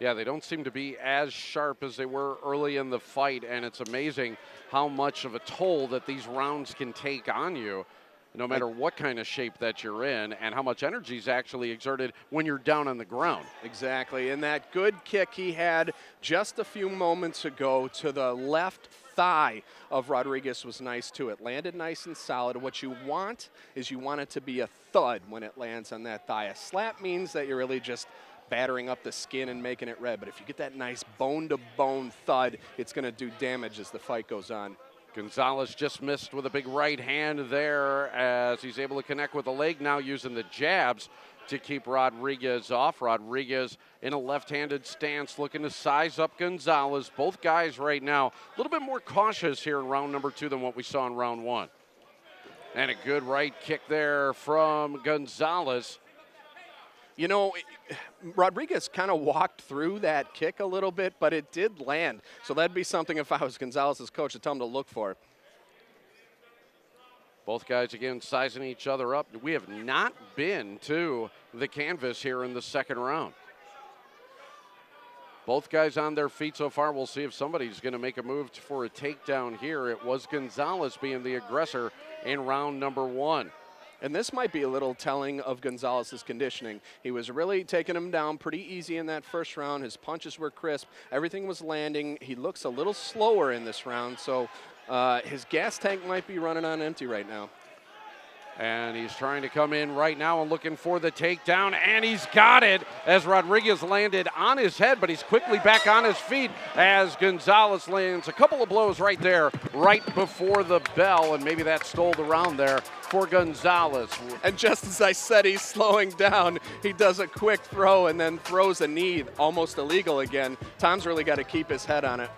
Yeah, they don't seem to be as sharp as they were early in the fight, and it's amazing how much of a toll that these rounds can take on you, no matter what kind of shape that you're in, and how much energy is actually exerted when you're down on the ground. Exactly, and that good kick he had just a few moments ago to the left thigh of Rodriguez was nice too. It landed nice and solid. What you want is you want it to be a thud when it lands on that thigh. A slap means that you're really just battering up the skin and making it red. But if you get that nice bone-to-bone thud, it's going to do damage as the fight goes on. Gonzalez just missed with a big right hand there as he's able to connect with the leg now using the jabs to keep Rodriguez off. Rodriguez in a left-handed stance looking to size up Gonzalez. Both guys right now a little bit more cautious here in round number 2 than what we saw in round 1. And a good right kick there from Gonzalez. You know, Rodriguez kind of walked through that kick a little bit, but it did land. So that'd be something if I was Gonzalez's coach to tell him to look for. Both guys, again, sizing each other up. We have not been to the canvas here in the second round. Both guys on their feet so far. We'll see if somebody's going to make a move for a takedown here. It was Gonzalez being the aggressor in round number 1. And this might be a little telling of Gonzalez's conditioning. He was really taking him down pretty easy in that first round. His punches were crisp. Everything was landing. He looks a little slower in this round, so his gas tank might be running on empty right now. And he's trying to come in right now and looking for the takedown, and he's got it as Rodriguez landed on his head, but he's quickly back on his feet as Gonzalez lands a couple of blows right there, right before the bell, and maybe that stole the round there for Gonzalez. And just as I said, he's slowing down. He does a quick throw and then throws a knee, almost illegal again. Tom's really got to keep his head on it.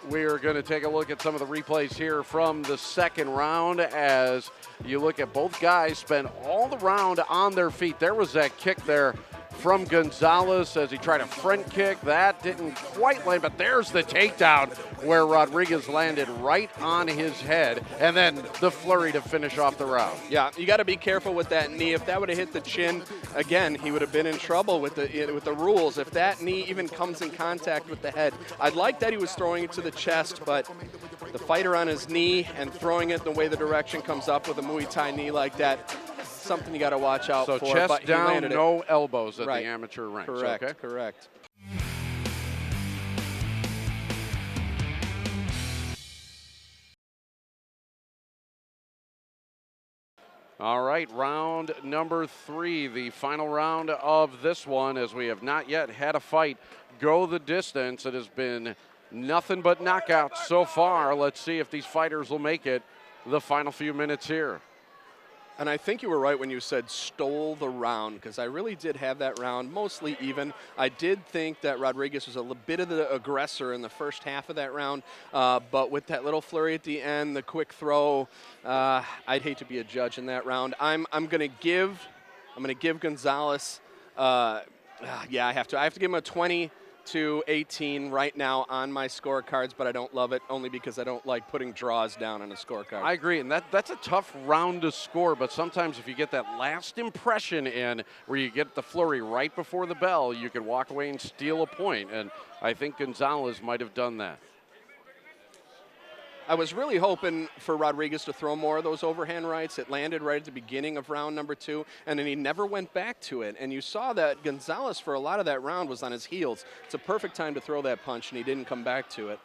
We're going to take a look at some of the replays here from the second round as you look at both guys spend all the round on their feet. There was that kick there from Gonzalez as he tried a front kick. That didn't quite land, but there's the takedown where Rodriguez landed right on his head, and then the flurry to finish off the round. Yeah, you got to be careful with that knee. If that would have hit the chin, again, he would have been in trouble with the rules. If that knee even comes in contact with the head, I'd like that he was throwing it to the chest, but the fighter on his knee and throwing it the way the direction comes up with a Muay Thai knee like that, something you got to watch out for. So chest down, no elbows at right. the amateur ranks. Correct, okay? Correct. All right, round number 3, the final round of this one, as we have not yet had a fight go the distance. It has been nothing but knockouts so far. Let's see if these fighters will make it the final few minutes here. And I think you were right when you said stole the round, because I really did have that round mostly even. I did think that Rodriguez was a little bit of the aggressor in the first half of that round, but with that little flurry at the end, the quick throw, I'd hate to be a judge in that round. I'm going to give Gonzalez. Yeah, I have to give him a 20-18 right now on my scorecards, but I don't love it only because I don't like putting draws down on a scorecard. I agree, and that's a tough round to score, but sometimes if you get that last impression in where you get the flurry right before the bell, you could walk away and steal a point, and I think Gonzalez might have done that. I was really hoping for Rodriguez to throw more of those overhand rights. It landed right at the beginning of round number 2, and then he never went back to it. And you saw that Gonzalez, for a lot of that round, was on his heels. It's a perfect time to throw that punch, and he didn't come back to it.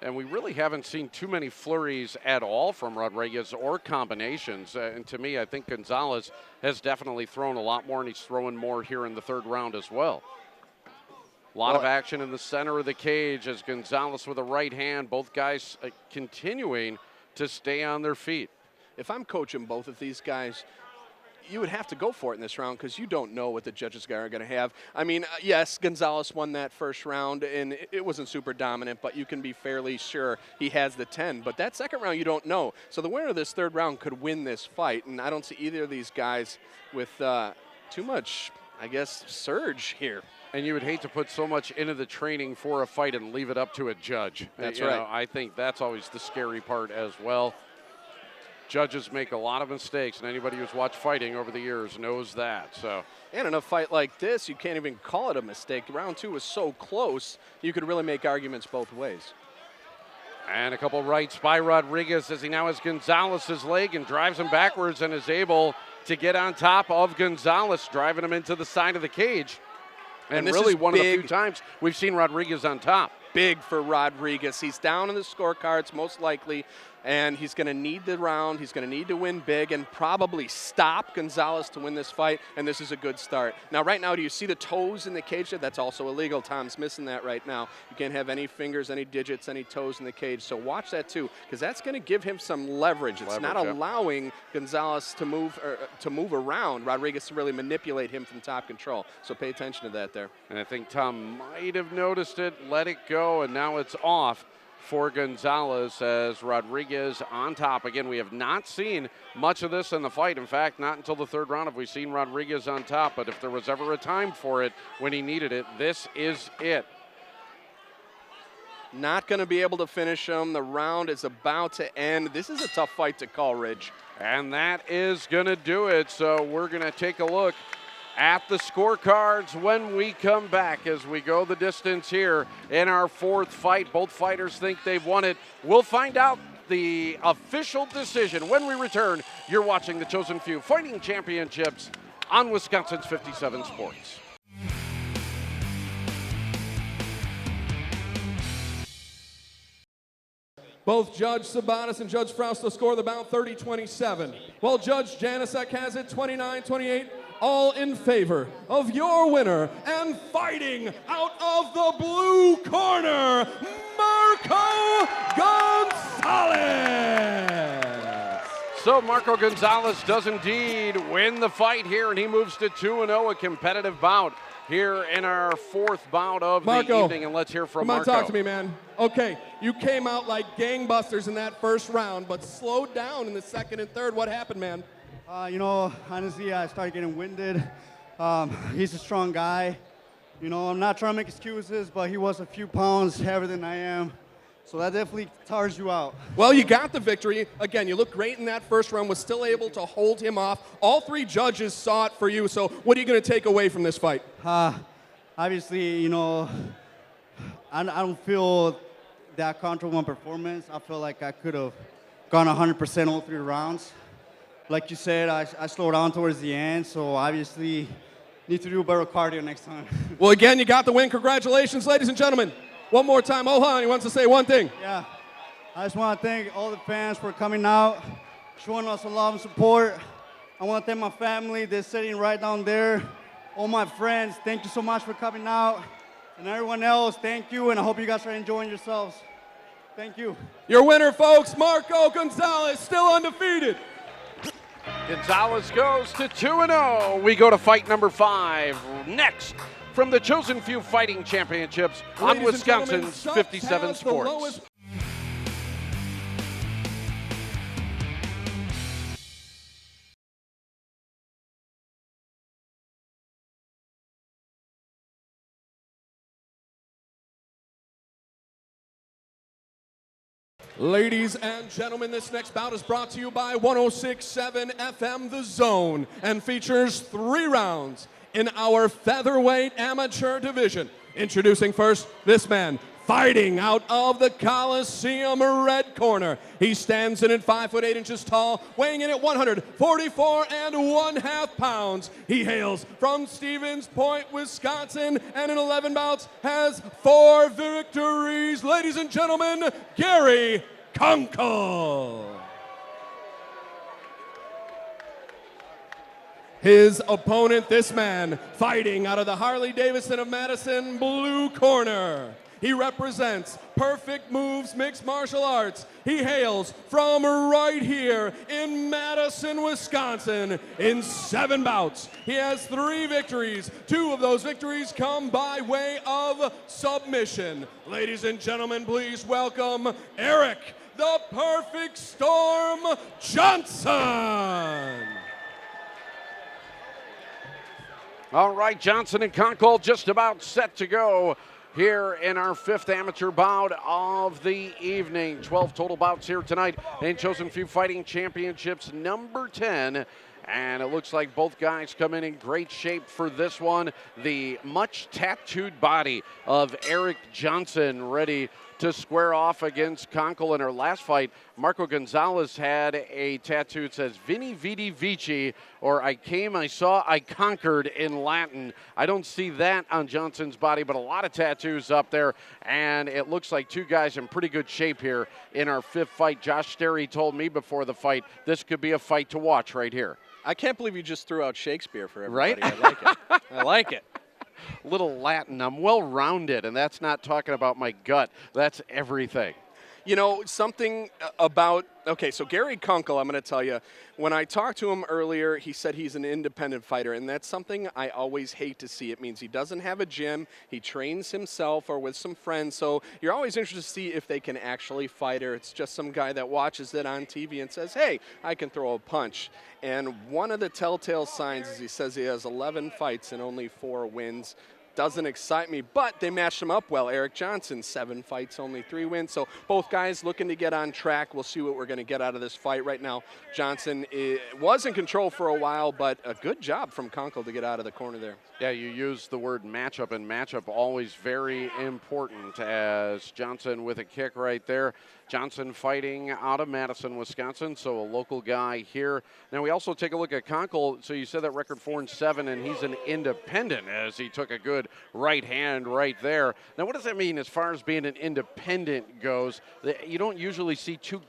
And we really haven't seen too many flurries at all from Rodriguez or combinations. And to me, I think Gonzalez has definitely thrown a lot more, and he's throwing more here in the 3rd round as well. A lot of action in the center of the cage as Gonzalez with a right hand. Both guys continuing to stay on their feet. If I'm coaching both of these guys, you would have to go for it in this round because you don't know what the judges are going to have. I mean, yes, Gonzalez won that first round, and it wasn't super dominant, but you can be fairly sure he has the 10. But that second round, you don't know. So the winner of this 3rd round could win this fight, and I don't see either of these guys with too much, I guess, surge here. And you would hate to put so much into the training for a fight and leave it up to a judge. That's right. I think that's always the scary part as well. Judges make a lot of mistakes, and anybody who's watched fighting over the years knows that. So, and in a fight like this, you can't even call it a mistake. Round 2 was so close, you could really make arguments both ways. And a couple rights by Rodriguez as he now has Gonzalez's leg and drives him backwards and is able to get on top of Gonzalez, driving him into the side of the cage. And really one of the few times we've seen Rodriguez on top. Big for Rodriguez. He's down in the scorecards most likely, and he's going to need the round. He's going to need to win big and probably stop Gonzalez to win this fight, and this is a good start. Now, right now, do you see the toes in the cage there? That's also illegal. Tom's missing that right now. You can't have any fingers, any digits, any toes in the cage, so watch that too, because that's going to give him some leverage. It's not allowing Gonzalez to move around, Rodriguez to really manipulate him from top control, so pay attention to that there. And I think Tom might have noticed it, let it go, and now it's off for Gonzalez as Rodriguez on top. Again, we have not seen much of this in the fight. In fact, not until the 3rd round have we seen Rodriguez on top, but if there was ever a time for it when he needed it, this is it. Not going to be able to finish him. The round is about to end. This is a tough fight to call, Ridge. And that is going to do it. So we're going to take a look at the scorecards when we come back as we go the distance here in our 4th fight. Both fighters think they've won it. We'll find out the official decision when we return. You're watching the Chosen Few Fighting Championships on Wisconsin's 57 Sports. Both Judge Sabatis and Judge Frausto score the bout 30-27, while Judge Janicek has it 29-28, all in favor of your winner and fighting out of the blue corner, Marco Gonzales. So Marco Gonzales does indeed win the fight here, and he moves to 2-0, a competitive bout here in our 4th bout of the evening, and let's hear from Marco. Come on, talk to me, man. Okay, you came out like gangbusters in that first round, but slowed down in the 2nd and 3rd. What happened, man? You know, honestly, I started getting winded. He's a strong guy. You know, I'm not trying to make excuses, but he was a few pounds heavier than I am. So that definitely tires you out. Well, you got the victory. Again, you looked great in that first round, was still able to hold him off. All 3 judges saw it for you, so what are you going to take away from this fight? Obviously, you know, I don't feel that comfortable in performance. I feel like I could have gone 100% all 3 rounds. Like you said, I slowed down towards the end, so obviously need to do better cardio next time. Well, again, you got the win. Congratulations, ladies and gentlemen. One more time, Ohan, he wants to say one thing. Yeah, I just want to thank all the fans for coming out, showing us a lot of support. I want to thank my family. They're sitting right down there. All my friends, thank you so much for coming out. And everyone else, thank you, and I hope you guys are enjoying yourselves. Thank you. Your winner, folks, Marco Gonzales, still undefeated. Gonzalez goes to 2-0. We go to fight number 5 next from the Chosen Few Fighting Championships on Wisconsin's 57 Sports. Ladies and gentlemen, this next bout is brought to you by 106.7 FM The Zone and features 3 rounds in our featherweight amateur division. Introducing first, this man, Fighting out of the Coliseum red corner. He stands in at 5'8" tall, weighing in at 144 1/2 pounds. He hails from Stevens Point, Wisconsin, and in 11 bouts has 4 victories. Ladies and gentlemen, Gary Konkol. His opponent, this man, fighting out of the Harley-Davidson of Madison blue corner. He represents Perfect Moves Mixed Martial Arts. He hails from right here in Madison, Wisconsin. In 7 bouts, he has 3 victories. 2 of those victories come by way of submission. Ladies and gentlemen, please welcome Eric, the Perfect Storm Johnson. All right, Johnson and Konkol just about set to go here in our 5th amateur bout of the evening. 12 total bouts here tonight in Chosen Few Fighting Championships number 10. And it looks like both guys come in great shape for this one. The much tattooed body of Eric Johnson ready to square off against Konkol. In our last fight, Marco Gonzales had a tattoo that says Vini Vidi Vici, or I came, I saw, I conquered in Latin. I don't see that on Johnson's body, but a lot of tattoos up there, and it looks like 2 guys in pretty good shape here in our 5th fight. Josh Sterry told me before the fight this could be a fight to watch right here. I can't believe you just threw out Shakespeare for everybody. Right? I like it. I like it. Little Latin. I'm well-rounded, and that's not talking about my gut. That's everything. You know, something about, okay, so Gary Konkol, I'm going to tell you, when I talked to him earlier, he said he's an independent fighter, and that's something I always hate to see. It means he doesn't have a gym, he trains himself or with some friends, so you're always interested to see if they can actually fight, or it's just some guy that watches it on TV and says, hey, I can throw a punch. And one of the telltale signs is he says he has 11 fights and only 4 wins. Doesn't excite me, but they matched him up well. Eric Johnson, 7 fights, only 3 wins. So both guys looking to get on track. We'll see what we're going to get out of this fight. Right now, Johnson was in control for a while, but a good job from Konkol to get out of the corner there. Yeah, you use the word matchup, and matchup always very important, as Johnson with a kick right there. Johnson fighting out of Madison, Wisconsin, so a local guy here. Now we also take a look at Konkol. So you said that record 4-7, and he's an independent, as he took a good right hand right there. Now what does that mean as far as being an independent goes? You don't usually see too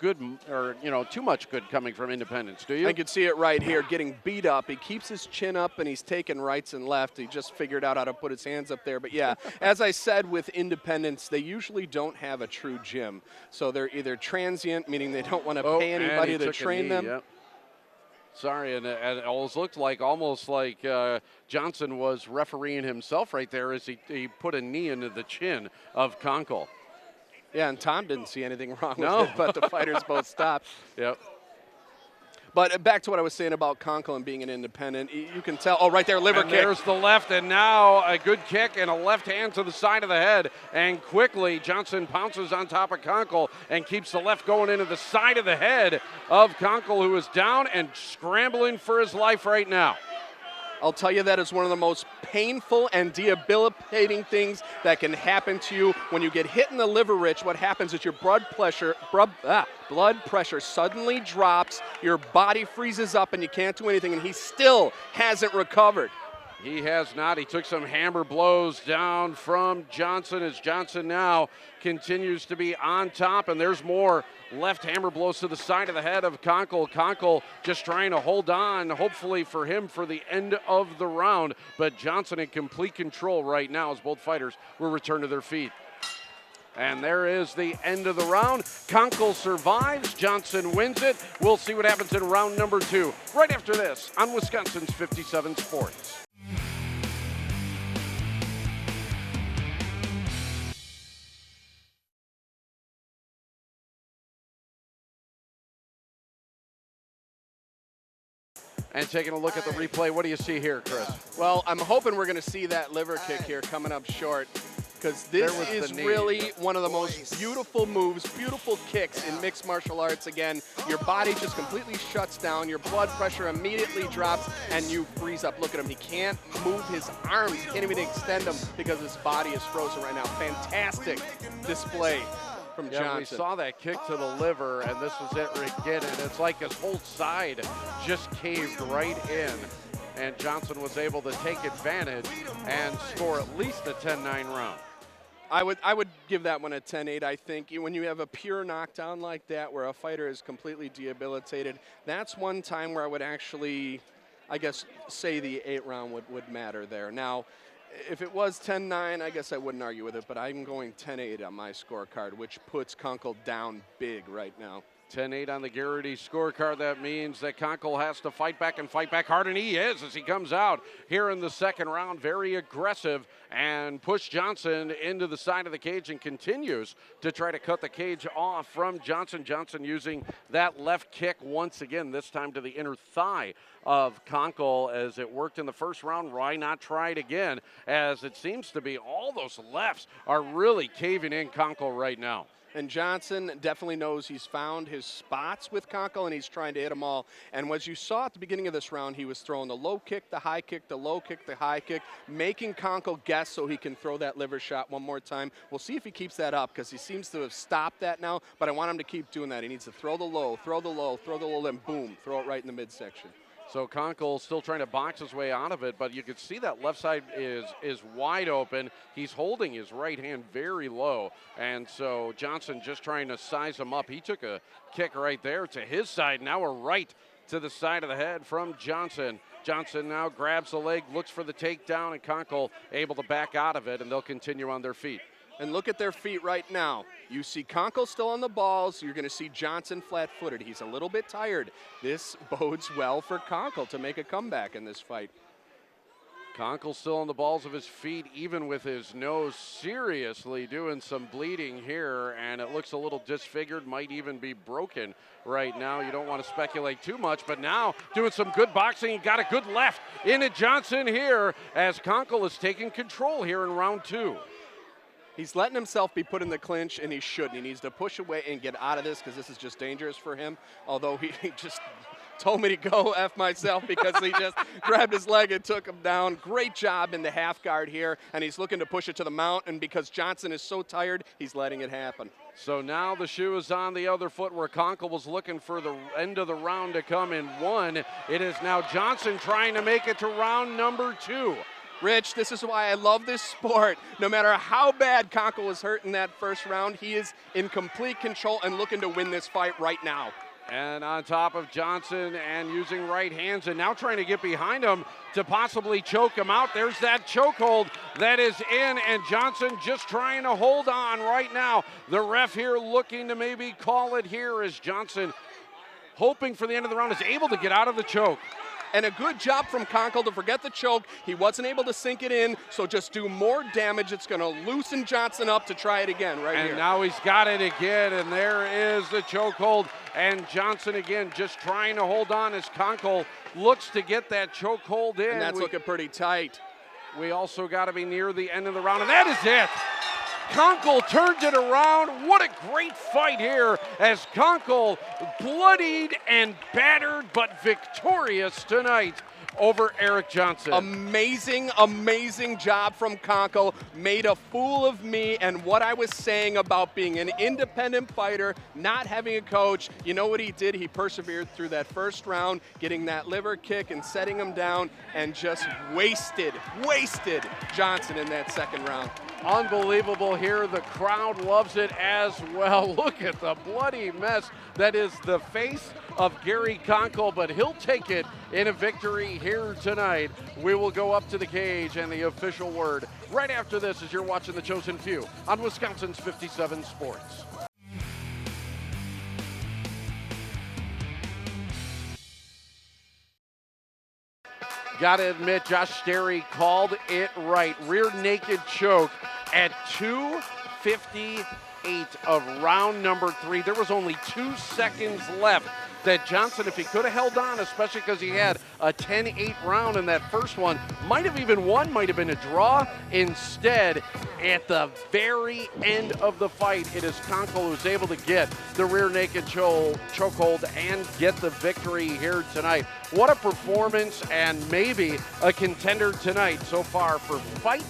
much good coming from independents, do you? I can see it right here, getting beat up. He keeps his chin up, and he's taking rights and left. He just figured out how to put his hands up there. But yeah, as I said, with independents, they usually don't have a true gym. So they're either transient, meaning they don't want to pay anybody to train them. Yep. Sorry, and it almost looked like Johnson was refereeing himself right there as he put a knee into the chin of Konkol. Yeah, and Tom didn't see anything wrong with it, but the fighters both stopped. Yep. But back to what I was saying about Konkol and being an independent, you can tell. Oh, right there, liver kick. There's the left, and now a good kick and a left hand to the side of the head. And quickly, Johnson pounces on top of Konkol and keeps the left going into the side of the head of Konkol, who is down and scrambling for his life right now. I'll tell you, that is one of the most painful and debilitating things that can happen to you. When you get hit in the liver, Rich, what happens is your blood pressure suddenly drops, your body freezes up, and you can't do anything, and he still hasn't recovered. He has not. He took some hammer blows down from Johnson, as Johnson now continues to be on top, and there's more left hammer blows to the side of the head of Konkol. Konkol just trying to hold on, hopefully for him, for the end of the round, but Johnson in complete control right now as both fighters will return to their feet. And there is the end of the round. Konkol survives. Johnson wins it. We'll see what happens in round number 2 right after this on Wisconsin's 57 Sports. And taking a look at the replay, what do you see here, Chris? Well, I'm hoping we're going to see that liver kick here coming up short. because this There was is the knee. really one of the most beautiful moves, beautiful kicks in mixed martial arts. Again, your body just completely shuts down, your blood pressure immediately drops, and you freeze up. Look at him. He can't move his arms. He can't even extend them because his body is frozen right now. Fantastic display from Yeah, Johnson. we saw that kick to the liver, and this was it again, and it's like his whole side just caved right in, and Johnson was able to take advantage and score at least a 10-9 round. I would give that one a 10-8. I think when you have a pure knockdown like that where a fighter is completely debilitated, that's one time where I would actually, I guess, say the 8 round would matter there. Now, if it was 10-9, I guess I wouldn't argue with it, but I'm going 10-8 on my scorecard, which puts Konkol down big right now. 10-8 on the Garrity scorecard. That means that Konkol has to fight back and fight back hard, and he is as he comes out here in the second round, very aggressive, and push Johnson into the side of the cage and continues to try to cut the cage off from Johnson. Johnson using that left kick once again, this time to the inner thigh of Konkol as it worked in the first round. Why not try it again, as it seems to be all those lefts are really caving in Konkol right now. And Johnson definitely knows he's found his spots with Konkol, and he's trying to hit them all. And as you saw at the beginning of this round, he was throwing the low kick, the high kick, the low kick, the high kick, making Konkol guess so he can throw that liver shot one more time. We'll see if he keeps that up, because he seems to have stopped that now, but I want him to keep doing that. He needs to throw the low, throw the low, throw the low, then boom, throw it right in the midsection. So Konkol still trying to box his way out of it, but you can see that left side is wide open. He's holding his right hand very low, and so Johnson just trying to size him up. He took a kick right there to his side. Now a right to the side of the head from Johnson. Johnson now grabs the leg, looks for the takedown, and Konkol able to back out of it, and they'll continue on their feet. And look at their feet right now. You see Konkol still on the balls. You're going to see Johnson flat-footed. He's a little bit tired. This bodes well for Konkol to make a comeback in this fight. Konkol still on the balls of his feet, even with his nose seriously doing some bleeding here, and it looks a little disfigured, might even be broken right now. You don't want to speculate too much, but now doing some good boxing. He got a good left into Johnson here as Konkol is taking control here in round 2. He's letting himself be put in the clinch, and he shouldn't. He needs to push away and get out of this, because this is just dangerous for him, although he just told me to go F myself because he just grabbed his leg and took him down. Great job in the half guard here, and he's looking to push it to the mount, and because Johnson is so tired, he's letting it happen. So now the shoe is on the other foot where Konkol was looking for the end of the round to come in 1. It is now Johnson trying to make it to round number 2. Rich, this is why I love this sport. No matter how bad Konkol was hurt in that first round, he is in complete control and looking to win this fight right now. And on top of Johnson and using right hands and now trying to get behind him to possibly choke him out. There's that chokehold that is in, and Johnson just trying to hold on right now. The ref here looking to maybe call it here as Johnson, hoping for the end of the round, is able to get out of the choke. And a good job from Konkol to forget the choke. He wasn't able to sink it in, so just do more damage. It's going to loosen Johnson up to try it again here. And now he's got it again, and there is the chokehold. And Johnson again just trying to hold on as Konkol looks to get that chokehold in. And that's looking pretty tight. We also got to be near the end of the round, and that is it. Konkol turns it around. What a great fight here as Konkol bloodied and battered but victorious tonight over Eric Johnson. Amazing, amazing job from Konkol. Made a fool of me and what I was saying about being an independent fighter, not having a coach. You know what he did? He persevered through that first round, getting that liver kick and setting him down, and just wasted Johnson in that second round. Unbelievable here. The crowd loves it as well. Look at the bloody mess that is the face of Gary Konkol, but he'll take it in a victory here tonight. We will go up to the cage and the official word right after this as you're watching The Chosen Few on Wisconsin's 57 Sports. Gotta admit, Josh Sterry called it right. Rear naked choke at 2:58 of round number 3. There was only 2 seconds left that Johnson, if he could have held on, especially because he had a 10-8 round in that first one, might have even won, might have been a draw. Instead, at the very end of the fight, it is Konkol who's able to get the rear naked chokehold and get the victory here tonight. What a performance, and maybe a contender tonight so far for Fight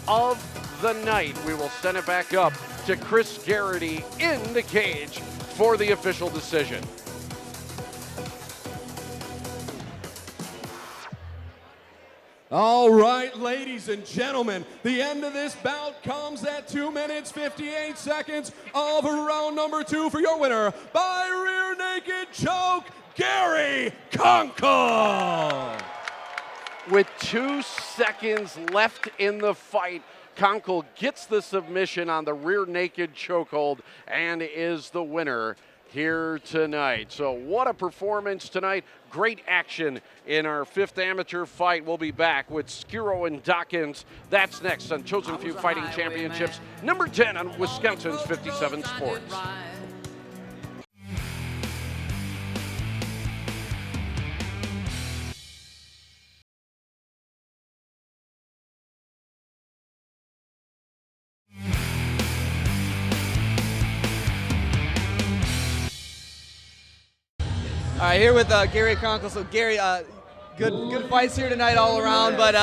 of the Night. We will send it back up to Chris Garrity in the cage for the official decision. All right, ladies and gentlemen, the end of this bout comes at 2 minutes, 58 seconds of round number 2 for your winner by rear naked choke, Gary Konkol. With 2 seconds left in the fight, Konkol gets the submission on the rear naked chokehold and is the winner here tonight. So what a performance tonight. Great action in our 5th amateur fight. We'll be back with Schiro and Dockins. That's next on Chosen Few Fighting Championships, number 10 on Wisconsin's 57 Sports. All right, here with Gary Konkol. So Gary, good fights here tonight all around, but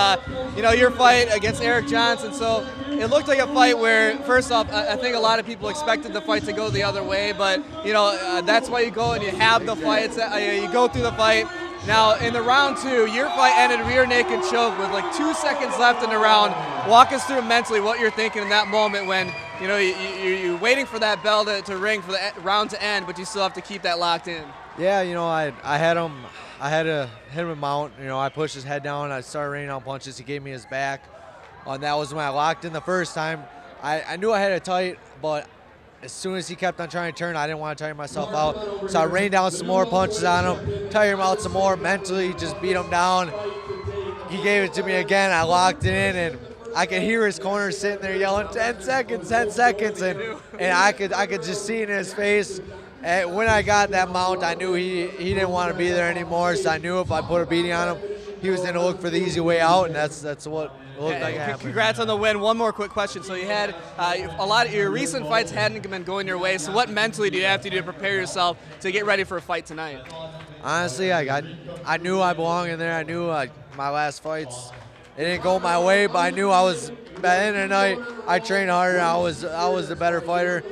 your fight against Eric Johnson. So it looked like a fight where, first off, I think a lot of people expected the fight to go the other way, but that's why you go and you have the fights. You go through the fight. Now in the round 2, your fight ended rear naked choke with like 2 seconds left in the round. Walk us through mentally what you're thinking in that moment when you're waiting for that bell to ring for the round to end, but you still have to keep that locked in. Yeah, I had him. I had to hit him a mount. I pushed his head down. I started raining down punches. He gave me his back. And that was when I locked in the first time. I knew I had it tight, but as soon as he kept on trying to turn, I didn't want to tire myself out. So I rained down some more punches on him, tired him out some more, mentally just beat him down. He gave it to me again. I locked it in, and I could hear his corner sitting there yelling, 10 seconds, 10 seconds. And I could just see it in his face. And when I got that mount, I knew he didn't want to be there anymore. So I knew if I put a beating on him, he was going to look for the easy way out, and that's what it looked like happened. Congrats on the win. One more quick question. So you had a lot of your recent fights hadn't been going your way. So what mentally do you have to do to prepare yourself to get ready for a fight tonight? Honestly, I knew I belonged in there. I knew my last fights, it didn't go my way, but I knew I was, at the end of the night, I trained harder. I was the better fighter.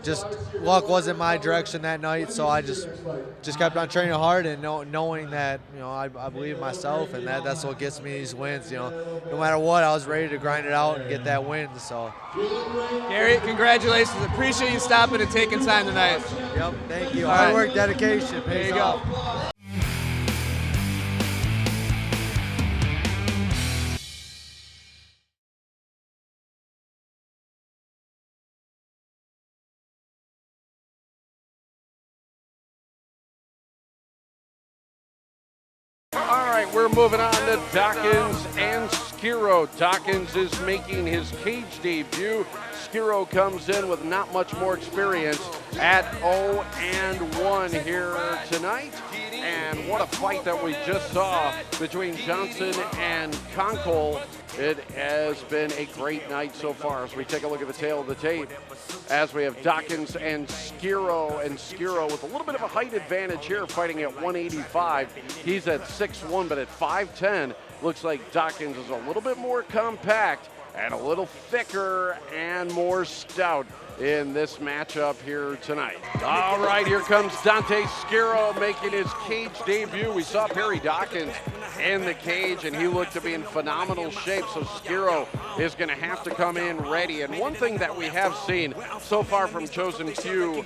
Just luck wasn't my direction that night, so I just kept on training hard and knowing that I believe in myself, and that's what gets me these wins. No matter what, I was ready to grind it out and get that win. So, Gary, congratulations! Appreciate you stopping and taking time tonight. Yep, thank you. Hard work, dedication. There you go. We're moving on to Dockins and Schiro. Dockins is making his cage debut. Schiro comes in with not much more experience at 0-1 here tonight. And what a fight that we just saw between Johnson and Konkol. It has been a great night so far as we take a look at the tail of the tape. As we have Dockins and Schiro with a little bit of a height advantage here, fighting at 185. He's at 6'1", but at 5'10", looks like Dockins is a little bit more compact and a little thicker and more stout in this matchup here tonight. All right, here comes Dante Schiro making his cage debut. We saw Perry Dockins in the cage, and he looked to be in phenomenal shape, so Schiro is going to have to come in ready. And one thing that we have seen so far from Chosen Few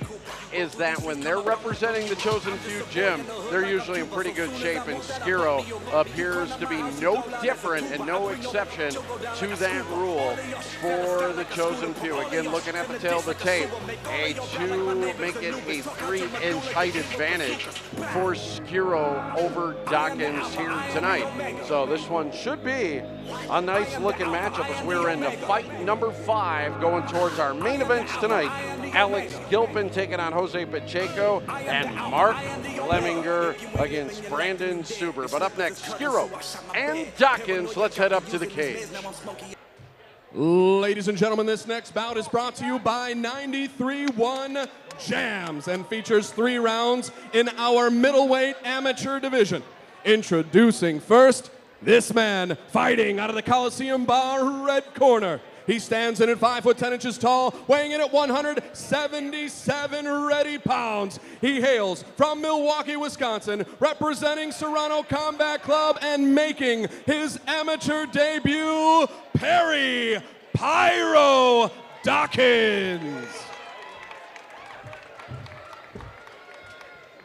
is that when they're representing the Chosen Few gym, they're usually in pretty good shape, and Schiro appears to be no different and no exception to that rule for the Chosen Few. Again, looking at the tail of the tape, make it a 3-inch height advantage for Schiro over Dockins here tonight. So this one should be a nice looking matchup as we're into fight number 5 going towards our main events tonight Alex Gilpin taking on Jose Pacheco, and Mark Lemminger against Brandon Suber. But up next, Schiro and Dockins. Let's head up to the cage. Ladies and gentlemen, this next bout is brought to you by 93-1 Jams and features 3 rounds in our middleweight amateur division. Introducing first, this man fighting out of the Coliseum Bar red corner. He stands in at 5'10" tall, weighing in at 177 ready pounds. He hails from Milwaukee, Wisconsin, representing Serrano Combat Club and making his amateur debut, Perry Pyro Dockins.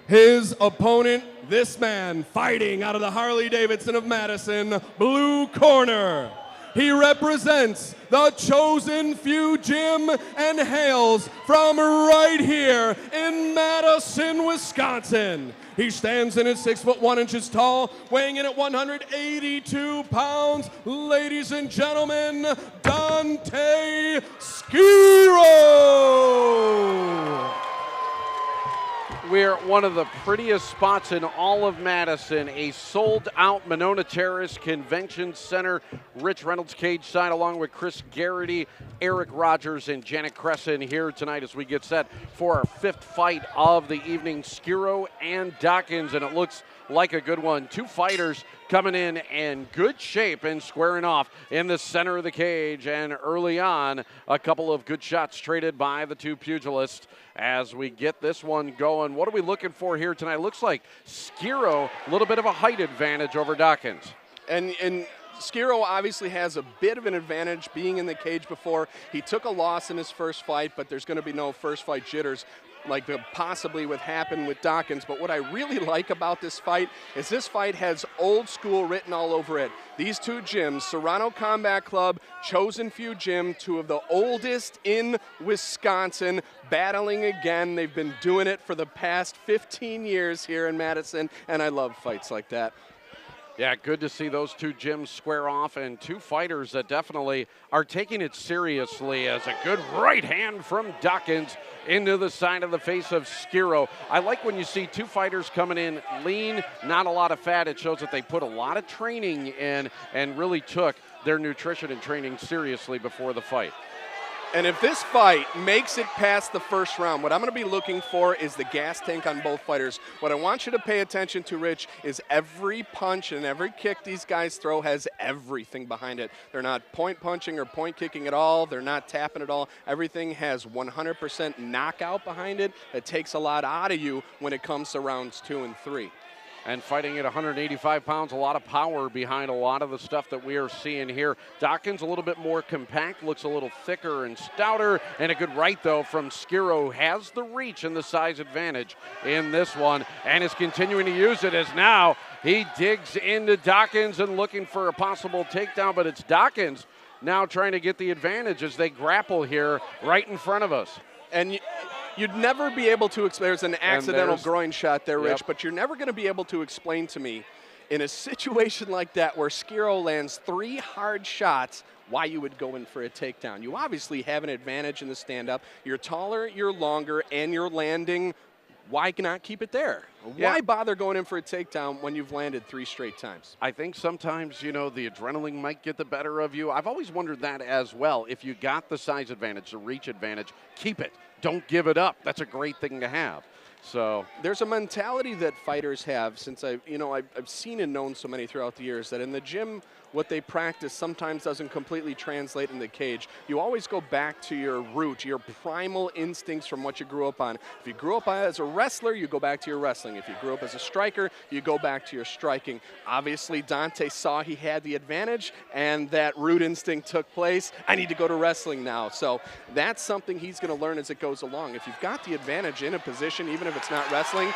His opponent, this man fighting out of the Harley-Davidson of Madison, blue corner. He represents the Chosen Few Gym and hails from right here in Madison, Wisconsin. He stands in at 6'1" tall, weighing in at 182 pounds. Ladies and gentlemen, Dante Schiro. We're at one of the prettiest spots in all of Madison, a sold-out Monona Terrace Convention Center. Rich Reynolds cage side along with Chris Garrity, Eric Rogers, and Janet Cresson here tonight as we get set for our 5th fight of the evening, Schiro and Dockins, and it looks like a good one. 2 fighters coming in good shape and squaring off in the center of the cage, and early on, a couple of good shots traded by the 2 pugilists as we get this one going. What are we looking for here tonight? Looks like Schiro, a little bit of a height advantage over Dockins. And Schiro obviously has a bit of an advantage being in the cage before. He took a loss in his first fight, but there's going to be no first fight jitters like possibly what happened with Dockins. But what I really like about this fight is this fight has old school written all over it. These 2 gyms, Serrano Combat Club, Chosen Few Gym, 2 of the oldest in Wisconsin, battling again. They've been doing it for the past 15 years here in Madison, and I love fights like that. Yeah, good to see those 2 gyms square off, and 2 fighters that definitely are taking it seriously, as a good right hand from Dockins into the side of the face of Schiro. I like when you see 2 fighters coming in lean, not a lot of fat. It shows that they put a lot of training in and really took their nutrition and training seriously before the fight. And if this fight makes it past the first round, what I'm going to be looking for is the gas tank on both fighters. What I want you to pay attention to, Rich, is every punch and every kick these guys throw has everything behind it. They're not point punching or point kicking at all. They're not tapping at all. Everything has 100% knockout behind it. It takes a lot out of you when it comes to rounds 2 and 3. And fighting at 185 pounds, a lot of power behind a lot of the stuff that we are seeing here. Dockins a little bit more compact, looks a little thicker and stouter, and a good right, though, from Schiro, who has the reach and the size advantage in this one, and is continuing to use it as now he digs into Dockins and looking for a possible takedown, but it's Dockins now trying to get the advantage as they grapple here right in front of us. And you'd never be able to explain, there's an accidental groin shot there, Rich, but you're never going to be able to explain to me in a situation like that where Schiro lands 3 hard shots why you would go in for a takedown. You obviously have an advantage in the stand-up. You're taller, you're longer, and you're landing. Why not keep it there? Why bother going in for a takedown when you've landed 3 straight times? I think sometimes, you know, the adrenaline might get the better of you. I've always wondered that as well. If you got the size advantage, the reach advantage, keep it. Don't give it up. That's a great thing to have. So there's a mentality that fighters have, since I've seen and known so many throughout the years, that in the gym, what they practice sometimes doesn't completely translate in the cage. You always go back to your root, your primal instincts from what you grew up on. If you grew up as a wrestler, you go back to your wrestling. If you grew up as a striker, you go back to your striking. Obviously, Dante saw he had the advantage, and that root instinct took place. I need to go to wrestling now. So that's something he's going to learn as it goes along. If you've got the advantage in a position, even if it's not wrestling,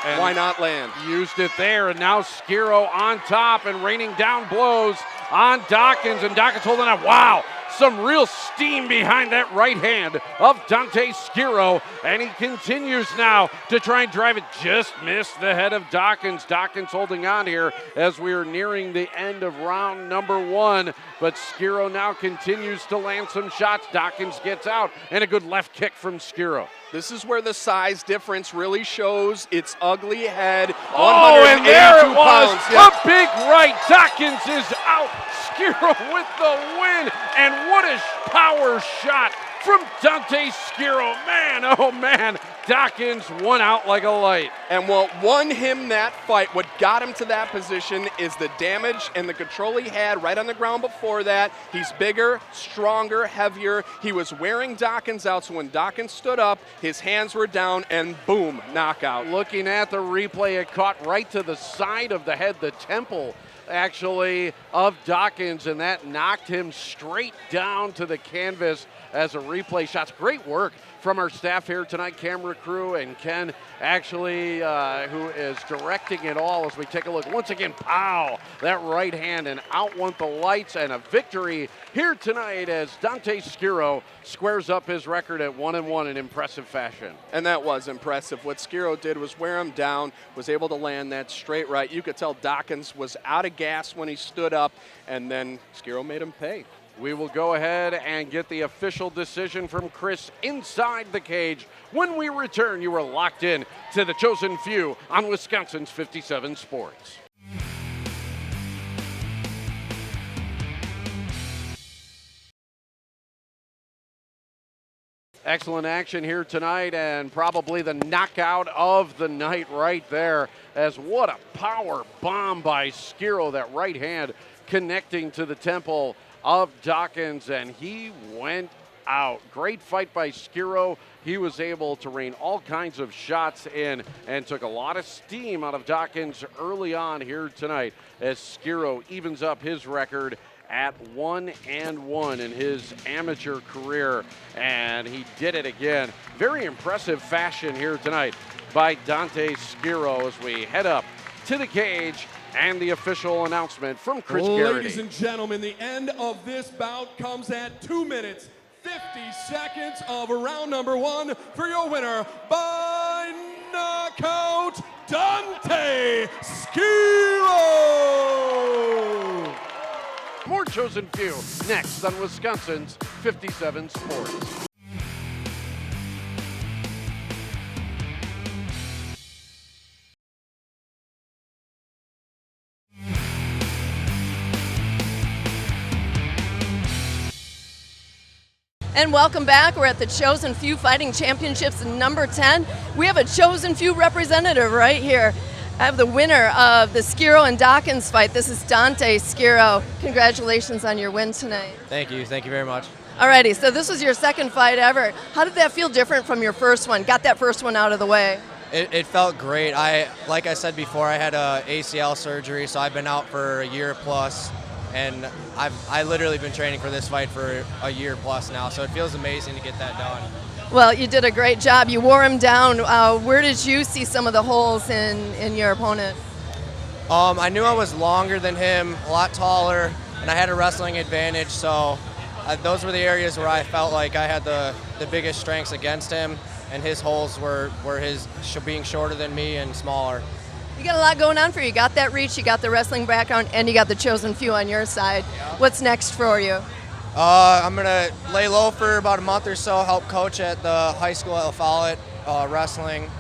and why not land? Used it there, and now Schiro on top and raining down blows on Dockins, and Dockins holding up. Wow, Some real steam behind that right hand of Dante Schiro, and he continues now to try and drive it. Just missed the head of Dockins. Dockins holding on here as we are nearing the end of round number 1, but Schiro now continues to land some shots. Dockins gets out, and a good left kick from Schiro. This is where the size difference really shows its ugly head. Oh, and there it was. Yep. A big right. Dockins is out. Schiro with the win. And what a power shot from Dante Schiro. Man, oh man. Dockins won out like a light. And what won him that fight, what got him to that position, is the damage and the control he had right on the ground before that. He's bigger, stronger, heavier. He was wearing Dockins out, so when Dockins stood up, his hands were down, and boom, knockout. Looking at the replay, it caught right to the side of the head, the temple, actually, of Dockins, and that knocked him straight down to the canvas as a replay shot. Great work from our staff here tonight, camera crew, and Ken, actually, who is directing it all as we take a look. Once again, pow, that right hand, and out went the lights, and a victory here tonight as Dante Schiro squares up his record at 1-1 in impressive fashion. And that was impressive. What Schiro did was wear him down, was able to land that straight right. You could tell Dockins was out of gas when he stood up, and then Schiro made him pay. We will go ahead and get the official decision from Chris inside the cage. When we return, you are locked in to the Chosen Few on Wisconsin's 57 Sports. Excellent action here tonight, and probably the knockout of the night right there, as what a power bomb by Schiro, that right hand connecting to the temple of Dockins, and he went out. Great fight by Schiro. He was able to rain all kinds of shots in and took a lot of steam out of Dockins early on here tonight as Schiro evens up his record at 1-1 in his amateur career, and he did it again. Very impressive fashion here tonight by Dante Schiro as we head up to the cage and the official announcement from Chris Garrity. Ladies and gentlemen, the end of this bout comes at 2 minutes, 50 seconds of round number 1 for your winner by knockout, Dante Schiro. More Chosen Few next on Wisconsin's 57 Sports. And welcome back. We're at the Chosen Few Fighting Championships number 10. We have a Chosen Few representative right here. I have the winner of the Schiro and Dockins fight. This is Dante Schiro. Congratulations on your win tonight. Thank you very much. Alrighty, so this was your second fight ever. How did that feel different from your first one? Got that first one out of the way. It felt great. Like I said before, I had a ACL surgery, so I've been out for a year plus. And I literally been training for this fight for a year plus now, so it feels amazing to get that done. Well, you did a great job. You wore him down. Where did you see some of the holes in your opponent? I knew I was longer than him, a lot taller, and I had a wrestling advantage, so those were the areas where I felt like I had the biggest strengths against him, and his holes were his being shorter than me and smaller. You got a lot going on for you. You got that reach, you got the wrestling background, and you got the Chosen Few on your side. Yeah. What's next for you? I'm going to lay low for about a month or so, help coach at the high school at La Follette, wrestling,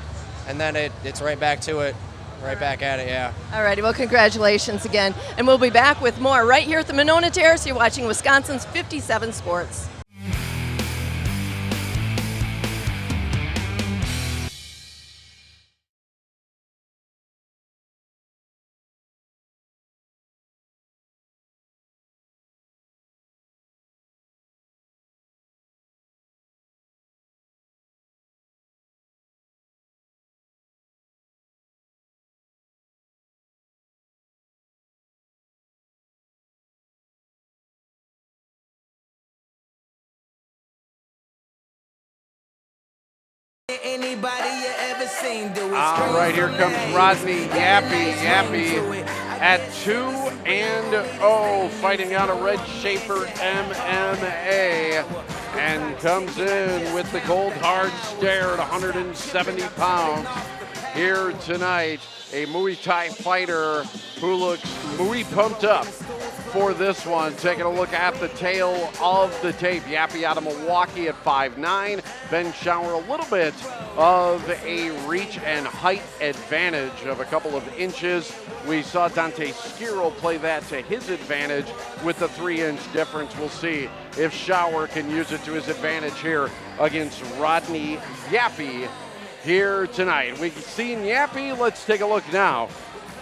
and then it's right back to it, right back at it, yeah. All righty, well, congratulations again. And we'll be back with more right here at the Monona Terrace. You're watching Wisconsin's 57 Sports. All right, here comes Rodney, Yapi. at 2-0, fighting out of Red Schaefer MMA, and comes in with the cold hard stare at 170 pounds here tonight. A Muay Thai fighter who looks muy pumped up for this one. Taking a look at the tail of the tape. Yapi out of Milwaukee at 5'9". Ben Schauer a little bit of a reach and height advantage of a couple of inches. We saw Dante Schiro play that to his advantage with the 3-inch difference. We'll see if Schauer can use it to his advantage here against Rodney Yapi here tonight. We've seen Yapi. Let's take a look now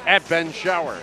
at Ben Schauer.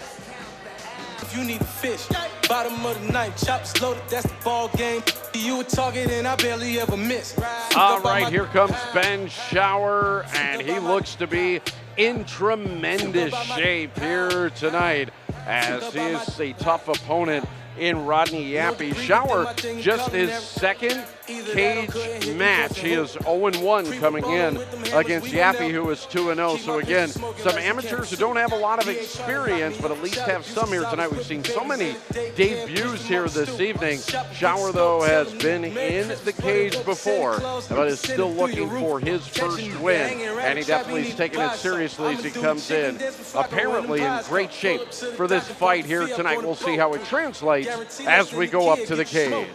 If you need a fish, bottom of the ninth, chops loaded, that's the ball game. You a target and I barely ever miss. All right, here comes Ben Schauer, and he looks to be in tremendous shape here tonight, as he is a tough opponent in Rodney Yapi. Schauer, just his second cage match. He is 0-1 coming in against Yapi, who is 2-0. So again, some amateurs who don't have a lot of experience, but at least have some here tonight. We've seen so many debuts here this evening. Schauer, though, has been in the cage before, but is still looking for his first win, and he definitely is taking it seriously as he comes in, apparently in great shape for this fight here tonight. We'll see how it translates as we go up to the cage.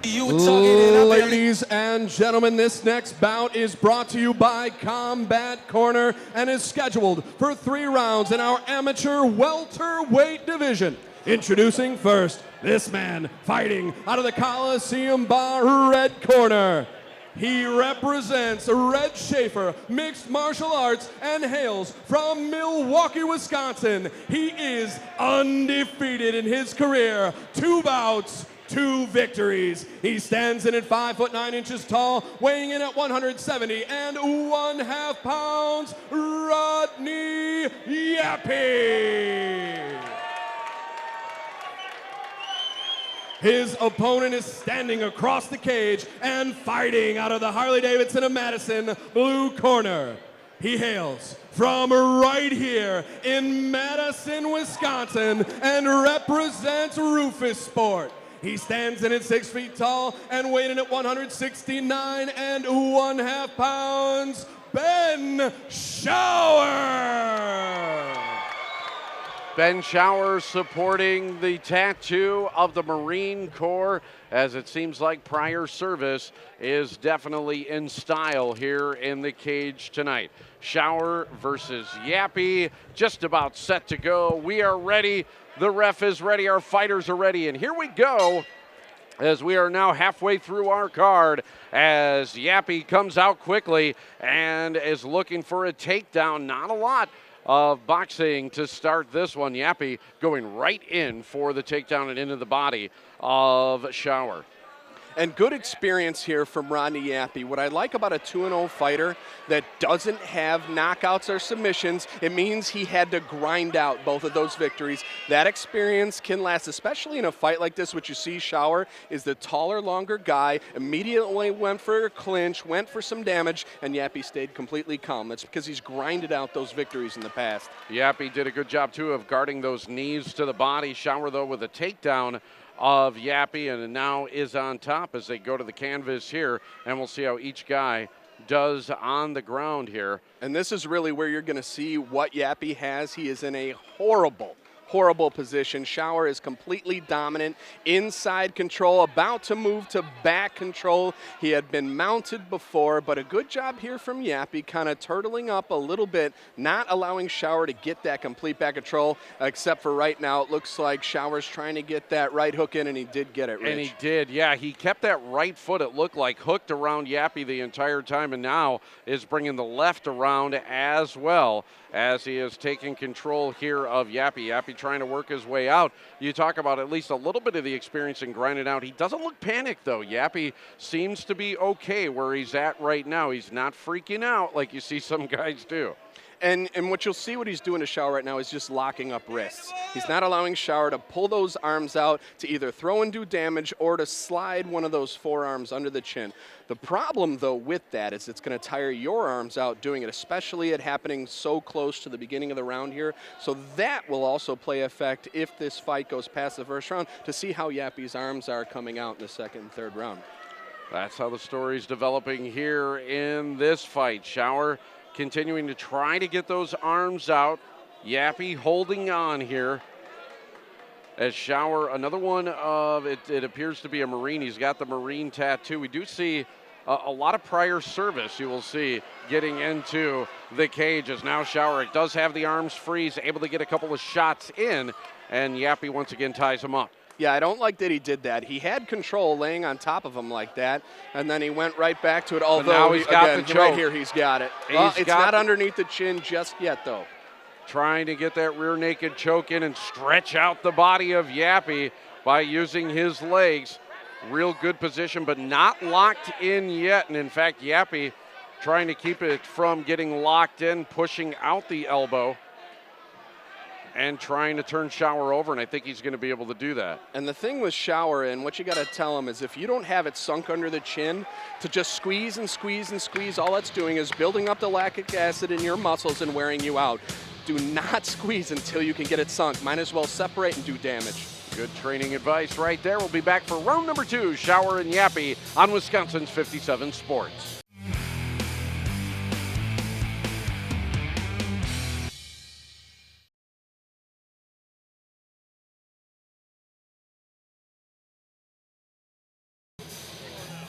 Ladies and gentlemen, this next bout is brought to you by Combat Corner and is scheduled for 3 rounds in our amateur welterweight division. Introducing first, this man fighting out of the Coliseum Bar red corner. He represents Red Schaefer Mixed Martial Arts and hails from Milwaukee, Wisconsin. He is undefeated in his career. 2 bouts, 2 victories. He stands in at 5'9" tall, weighing in at 170.5 pounds, Rodney Yapi. His opponent is standing across the cage and fighting out of the Harley-Davidson of Madison blue corner. He hails from right here in Madison, Wisconsin, and represents Rufus Sport. He stands in at 6 feet tall and weighing in at 169.5 pounds, Ben Schauer. Ben Schauer supporting the tattoo of the Marine Corps, as it seems like prior service is definitely in style here in the cage tonight. Schauer versus Yapi, just about set to go. We are ready. The ref is ready. Our fighters are ready. And here we go, as we are now halfway through our card, as Yapi comes out quickly and is looking for a takedown. Not a lot of boxing to start this one. Yapi going right in for the takedown and into the body of Schauer. And good experience here from Rodney Yapi. What I like about a 2-0 fighter that doesn't have knockouts or submissions, it means he had to grind out both of those victories. That experience can last, especially in a fight like this, which you see Schauer is the taller, longer guy, immediately went for a clinch, went for some damage, and Yapi stayed completely calm. That's because he's grinded out those victories in the past. Yapi did a good job, too, of guarding those knees to the body. Schauer, though, with a takedown of Yapi, and now is on top as they go to the canvas here, and we'll see how each guy does on the ground here. And this is really where you're going to see what Yapi has. He is in a horrible position. Schauer is completely dominant, inside control, about to move to back control. He had been mounted before, but a good job here from Yapi, kind of turtling up a little bit, not allowing Schauer to get that complete back control, except for right now it looks like Schauer's trying to get that right hook in, and he did get it, Rich. And he did, yeah. He kept that right foot, it looked like, hooked around Yapi the entire time, and now is bringing the left around as well, as he is taking control here of Yapi. Yapi trying to work his way out. You talk about at least a little bit of the experience in grinding out. He doesn't look panicked, though. Yapi seems to be okay where he's at right now. He's not freaking out like you see some guys do. And what you'll see what he's doing to Schauer right now is just locking up wrists. He's not allowing Schauer to pull those arms out to either throw and do damage or to slide one of those forearms under the chin. The problem, though, with that is it's going to tire your arms out doing it, especially it happening so close to the beginning of the round here. So that will also play effect if this fight goes past the first round to see how Yapi's arms are coming out in the second and third round. That's how the story's developing here in this fight. Schauer continuing to try to get those arms out. Yapi holding on here. As Schauer, another one of, it appears to be a Marine. He's got the Marine tattoo. We do see a lot of prior service, you will see, getting into the cage. As now Schauer does have the arms freeze, able to get a couple of shots in, and Yapi once again ties him up. Yeah, I don't like that he did that. He had control laying on top of him like that, and then he went right back to it, although now he's got the choke. Right here he's got it. Well, it's not underneath the chin just yet, though. Trying to get that rear naked choke in and stretch out the body of Yapi by using his legs. Real good position, but not locked in yet. And in fact, Yapi trying to keep it from getting locked in, pushing out the elbow and trying to turn Schauer over, and I think he's going to be able to do that. And the thing with Schauer, and what you got to tell him is if you don't have it sunk under the chin, to just squeeze and squeeze and squeeze, all that's doing is building up the lactic acid in your muscles and wearing you out. Do not squeeze until you can get it sunk. Might as well separate and do damage. Good training advice right there. We'll be back for round number 2, Schauer and Yapi on Wisconsin's 57 Sports.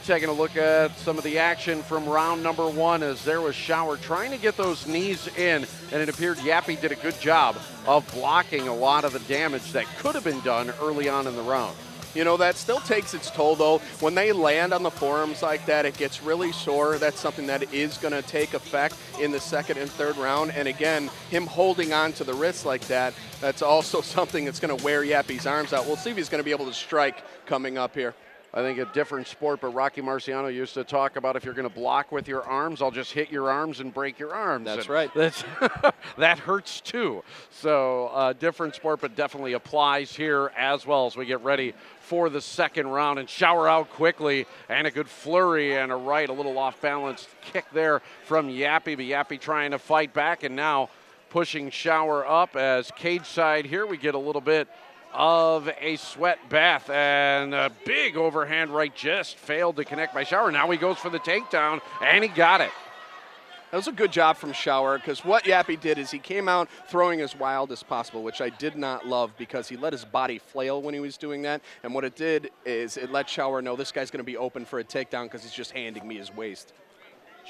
Taking a look at some of the action from round number 1 as there was Schauer trying to get those knees in, and it appeared Yapi did a good job of blocking a lot of the damage that could have been done early on in the round. You know, that still takes its toll, though. When they land on the forearms like that, it gets really sore. That's something that is going to take effect in the second and third round. And again, him holding on to the wrists like that, that's also something that's going to wear Yapi's arms out. We'll see if he's going to be able to strike coming up here. I think a different sport, but Rocky Marciano used to talk about if you're going to block with your arms, I'll just hit your arms and break your arms. That's and right. That hurts too. So different sport, but definitely applies here as well as we get ready for the second round. And Schauer out quickly, and a good flurry and a right, a little off-balance kick there from Yapi, but Yapi trying to fight back, and now pushing Schauer up as cage side here. We get a little bit of a sweat bath, and a big overhand right just failed to connect by Schauer. Now he goes for the takedown, and he got it. That was a good job from Schauer, because what Yapi did is he came out throwing as wild as possible, which I did not love because he let his body flail when he was doing that. And what it did is it let Schauer know this guy's going to be open for a takedown because he's just handing me his waist.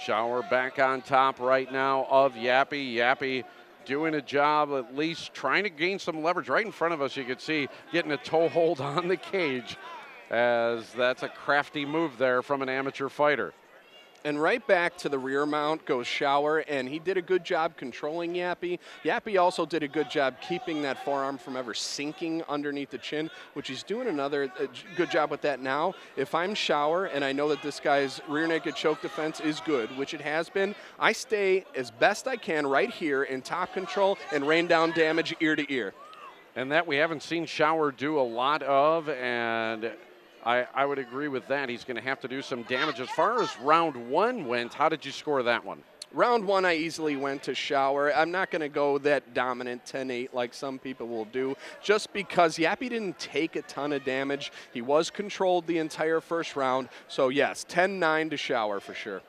Schauer back on top right now of Yapi. Yapi doing a job at least trying to gain some leverage right in front of us. You could see getting a toe hold on the cage, as that's a crafty move there from an amateur fighter. And right back to the rear mount goes Schauer, and he did a good job controlling Yapi. Yapi also did a good job keeping that forearm from ever sinking underneath the chin, which he's doing another good job with that now. If I'm Schauer, and I know that this guy's rear naked choke defense is good, which it has been, I stay as best I can right here in top control and rain down damage ear to ear. And that we haven't seen Schauer do a lot of, and I would agree with that. He's going to have to do some damage. As far as round 1 went, how did you score that one? Round 1, I easily went to Schauer. I'm not going to go that dominant 10-8 like some people will do, just because Yapi didn't take a ton of damage. He was controlled the entire first round. So, yes, 10-9 to Schauer for sure.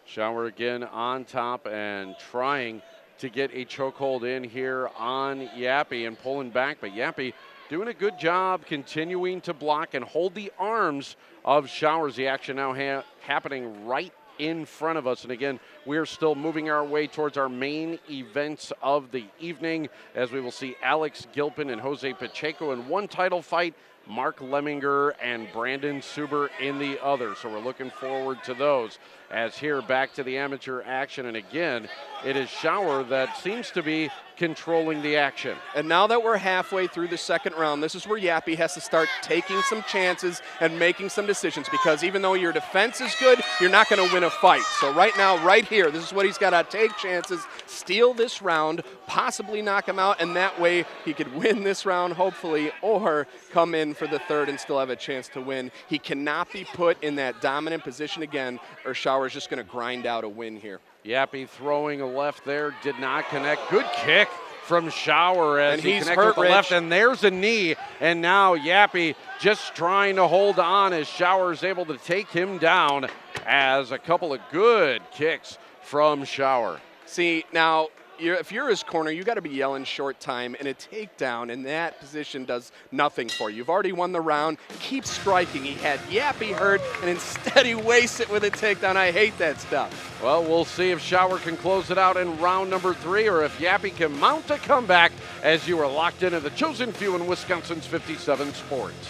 Schauer again on top and trying to get a chokehold in here on Yapi and pulling back, but Yapi doing a good job continuing to block and hold the arms of Schauer. The action now happening right in front of us. And again, we're still moving our way towards our main events of the evening, as we will see Alex Gilpin and Jose Pacheco in one title fight, Mark Lemminger and Brandon Suber in the other. So we're looking forward to those. as here back to the amateur action. And again, it is Schauer that seems to be controlling the action. And now that we're halfway through the second round, this is where Yapi has to start taking some chances and making some decisions, because even though your defense is good, you're not going to win a fight. So right now, right here, this is what he's got to take chances, steal this round, possibly knock him out, and that way he could win this round, hopefully, or come in for the third and still have a chance to win. He cannot be put in that dominant position again, or Schauer's just going to grind out a win here. Yapi throwing a left there, did not connect. Good kick from Schauer as he connected with the Rich. left, and there's a knee. And now Yapi just trying to hold on as Schauer is able to take him down, as a couple of good kicks from Schauer. See, now, if you're his corner, you got to be yelling short time, and a takedown in that position does nothing for you. You've already won the round. Keep striking. He had Yapi hurt, and instead he wastes it with a takedown. I hate that stuff. Well, we'll see if Schauer can close it out in round number 3, or if Yapi can mount a comeback, as you are locked into the chosen few in Wisconsin's 57 Sports.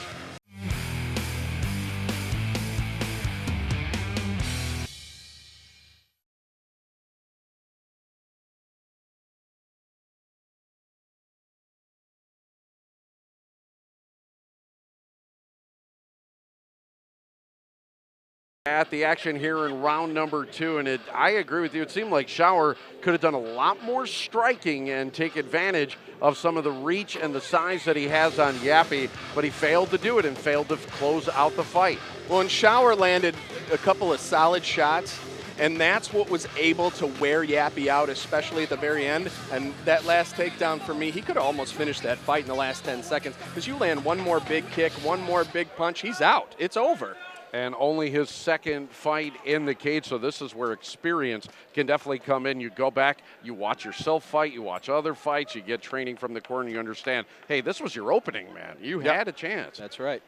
At the action here in round number 2, and I agree with you. It seemed like Schauer could have done a lot more striking and take advantage of some of the reach and the size that he has on Yapi, but he failed to do it and failed to close out the fight. Well, and Schauer landed a couple of solid shots, and that's what was able to wear Yapi out, especially at the very end. And that last takedown for me, he could have almost finished that fight in the last 10 seconds, because you land one more big kick, one more big punch, he's out. It's over. And only his second fight in the cage, so this is where experience can definitely come in. You go back, you watch yourself fight, you watch other fights, you get training from the corner, you understand, hey, this was your opening, man. You had a chance. That's right.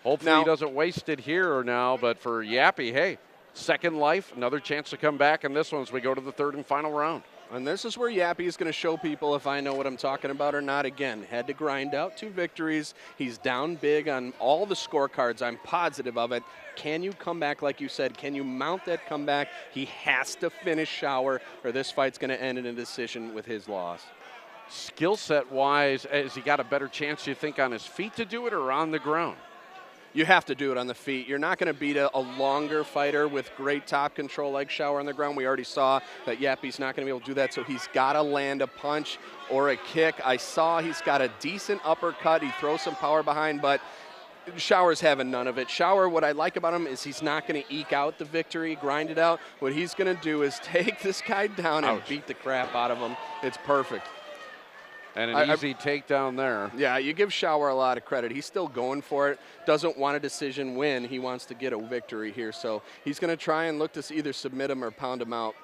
Hopefully he doesn't waste it here or now, but for Yapi, hey, second life, another chance to come back in this one as we go to the third and final round. And this is where Yapi is going to show people if I know what I'm talking about or not. Again, had to grind out 2 victories. He's down big on all the scorecards. I'm positive of it. Can you come back like you said? Can you mount that comeback? He has to finish Schauer, or this fight's going to end in a decision with his loss. Skill set wise, has he got a better chance, you think, on his feet to do it or on the ground? You have to do it on the feet. You're not going to beat a longer fighter with great top control like Schauer on the ground. We already saw that Yapi's not going to be able to do that, so he's got to land a punch or a kick. I saw he's got a decent uppercut. He throws some power behind, but Schauer's having none of it. Schauer, what I like about him is he's not going to eke out the victory, grind it out. What he's going to do is take this guy down and beat the crap out of him. It's perfect. And an easy takedown there. Yeah, you give Schauer a lot of credit. He's still going for it. Doesn't want a decision win. He wants to get a victory here. So he's going to try and look to either submit him or pound him out.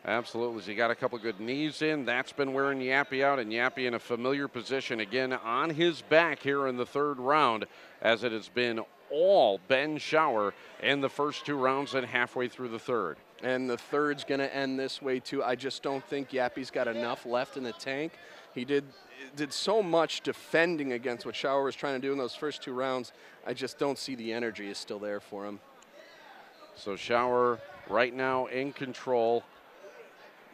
Absolutely. So he got a couple good knees in. That's been wearing Yapi out, and Yapi in a familiar position again on his back here in the third round, as it has been all Ben Schauer in the first 2 rounds and halfway through the third. And the third's going to end this way too. I just don't think Yapi's got enough left in the tank. He did so much defending against what Schauer was trying to do in those first 2 rounds. I just don't see the energy is still there for him. So Schauer right now in control.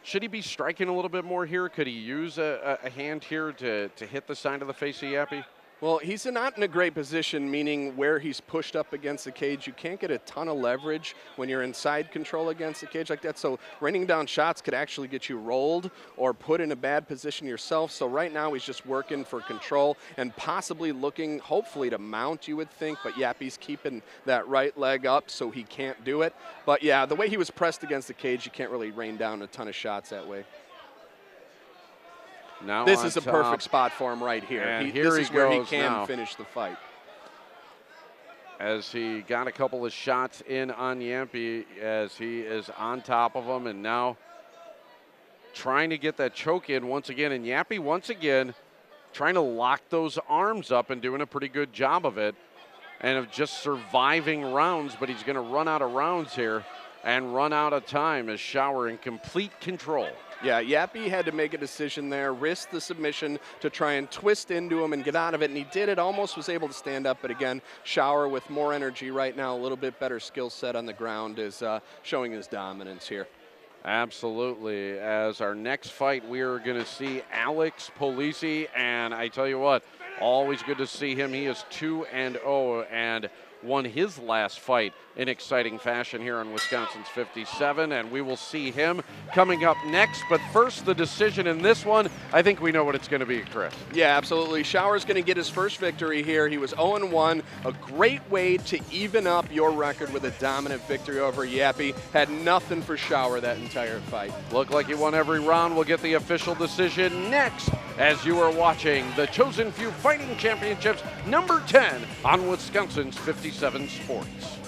Should he be striking a little bit more here? Could he use a hand here to hit the side of the face of Yapi? Well, he's not in a great position, meaning where he's pushed up against the cage. You can't get a ton of leverage when you're inside control against the cage like that. So raining down shots could actually get you rolled or put in a bad position yourself. So right now he's just working for control and possibly looking, hopefully, to mount, you would think. But Yapi's keeping that right leg up so he can't do it. But, yeah, the way he was pressed against the cage, you can't really rain down a ton of shots that way. Now this is a perfect spot for him right here. And this is where he can now. finish the fight. As he got a couple of shots in on Yapi, as he is on top of him, and now trying to get that choke in once again. And Yapi once again trying to lock those arms up and doing a pretty good job of it and of just surviving rounds, but he's going to run out of rounds here. and run out of time as Schauer in complete control. Yeah, Yapi had to make a decision there, risk the submission to try and twist into him and get out of it, and he did it, almost was able to stand up, but again, Schauer with more energy right now, a little bit better skill set on the ground is showing his dominance here. Absolutely. As our next fight, we are going to see Alex Polizzi, and I tell you what, always good to see him. He is 2-0 and won his last fight in exciting fashion here on Wisconsin's 57, and we will see him coming up next. But first, the decision in this one, I think we know what it's going to be, Chris. Yeah, absolutely. Schauer's going to get his first victory here. He was 0-1, a great way to even up your record with a dominant victory over Yapi. Had nothing for Schauer that entire fight. Looked like he won every round. We'll get the official decision next as you are watching the Chosen Few Fighting Championships number 10 on Wisconsin's 57 Sports.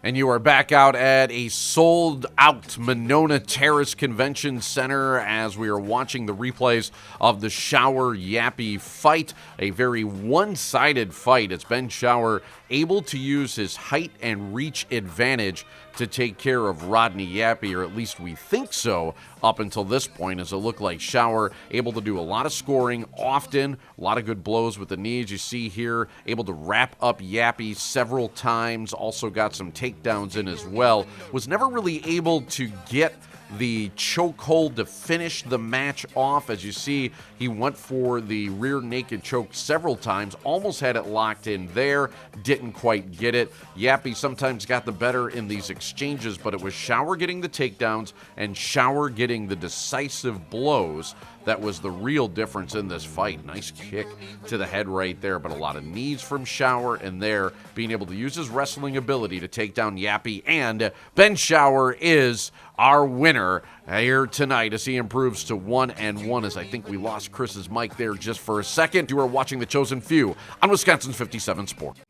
And you are back out at a sold-out Monona Terrace Convention Center as we are watching the replays of the Schauer-Yapi fight, a very one-sided fight. It's been Schauer able to use his height and reach advantage to take care of Rodney Yapi, or at least we think so up until this point, as it looked like Schauer able to do a lot of scoring often, a lot of good blows with the knees. You see here, able to wrap up Yapi several times, also got some takedowns in as well. Was never really able to get the chokehold to finish the match off. As you see, he went for the rear naked choke several times, almost had it locked in there, didn't quite get it. Yapi sometimes got the better in these exchanges, but it was Schauer getting the takedowns and Schauer getting the decisive blows that was the real difference in this fight. Nice kick to the head right there, but a lot of knees from Schauer, and there being able to use his wrestling ability to take down Yapi, and Ben Schauer is our winner here tonight as he improves to 1-1, as I think we lost Chris's mic there just for a second. You are watching The Chosen Few on Wisconsin's 57 Sports.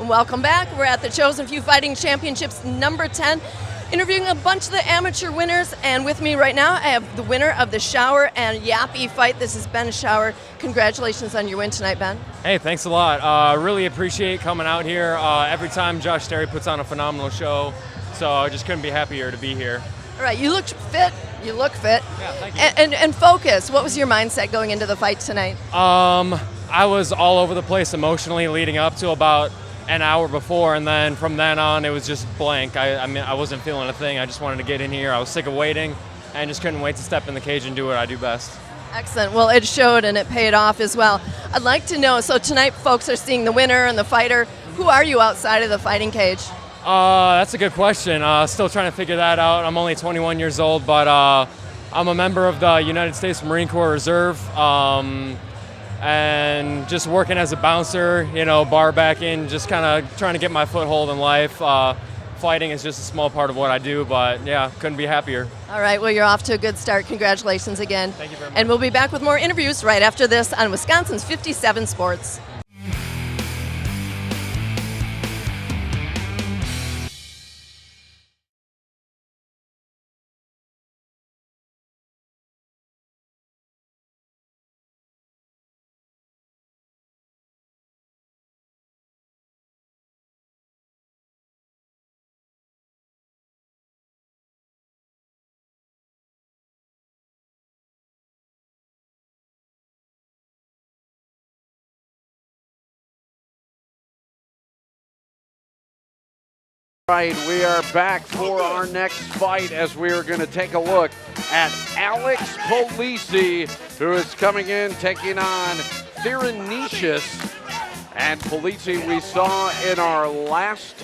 Welcome back. We're at the Chosen Few Fighting Championships number 10, interviewing a bunch of the amateur winners, and with me right now I have the winner of the Schauer and Yapi fight. This is Ben Schauer. Congratulations on your win tonight, Ben. Hey, thanks a lot. Really appreciate coming out here. Every time Josh Sterry puts on a phenomenal show, so I just couldn't be happier to be here. All right, you look fit. You look fit. Yeah, thank you. And focus. What was your mindset going into the fight tonight? I was all over the place emotionally leading up to about an hour before, and then from then on it was just blank. I mean, I wasn't feeling a thing. I just wanted to get in here. I was sick of waiting and just couldn't wait to step in the cage and do what I do best. Excellent. Well, it showed and it paid off as well. I'd like to know, so tonight folks are seeing the winner and the fighter. Who are you outside of the fighting cage? That's a good question. Still trying to figure that out. I'm only 21 years old, but I'm a member of the United States Marine Corps Reserve. And just working as a bouncer, you know, bar backing, just kind of trying to get my foothold in life. Fighting is just a small part of what I do, but yeah, couldn't be happier. All right, well, you're off to a good start. Congratulations again. Thank you very much. And we'll be back with more interviews right after this on Wisconsin's 57 Sports. Right, we are back for our next fight as we are going to take a look at Alex Polizzi, who is coming in taking on Theron Neisius. And Polizzi we saw in our last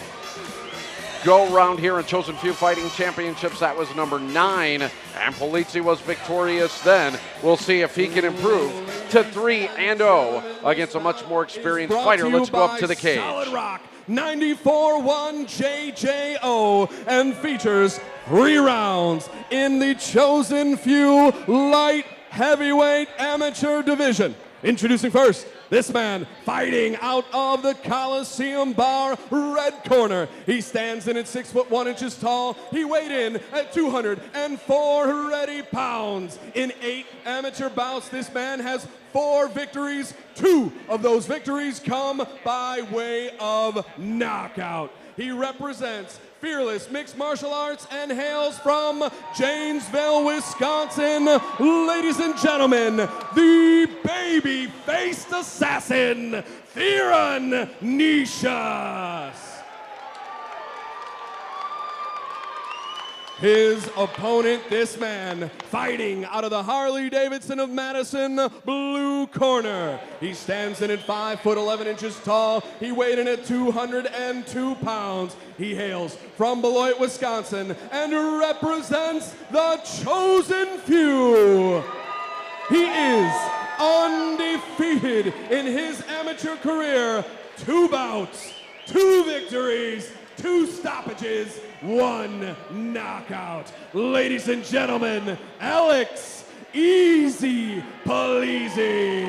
go-round here in Chosen Few Fighting Championships. That was number 9, and Polizzi was victorious then. We'll see if he can improve to 3-0 against a much more experienced fighter. Let's go up to the cage. Solid Rock 94-1 JJO and features 3 rounds in the Chosen Few light heavyweight amateur division. Introducing first, this man fighting out of the Coliseum Bar, red corner. He stands in at 6'1" tall. He weighed in at 204 ready pounds. In 8 amateur bouts, this man has 4 victories. 2 of those victories come by way of knockout. He represents Fearless Mixed Martial Arts and hails from Janesville, Wisconsin. Ladies and gentlemen, the baby-faced assassin, Theron Neisius. His opponent, this man, fighting out of the Harley-Davidson of Madison, blue corner. He stands in at 5'11" tall. He weighed in at 202 pounds. He hails from Beloit, Wisconsin, and represents the Chosen Few. He is undefeated in his amateur career. 2 bouts, 2 victories, 2 stoppages, 1 knockout. Ladies and gentlemen, Alex Easy Polizzi.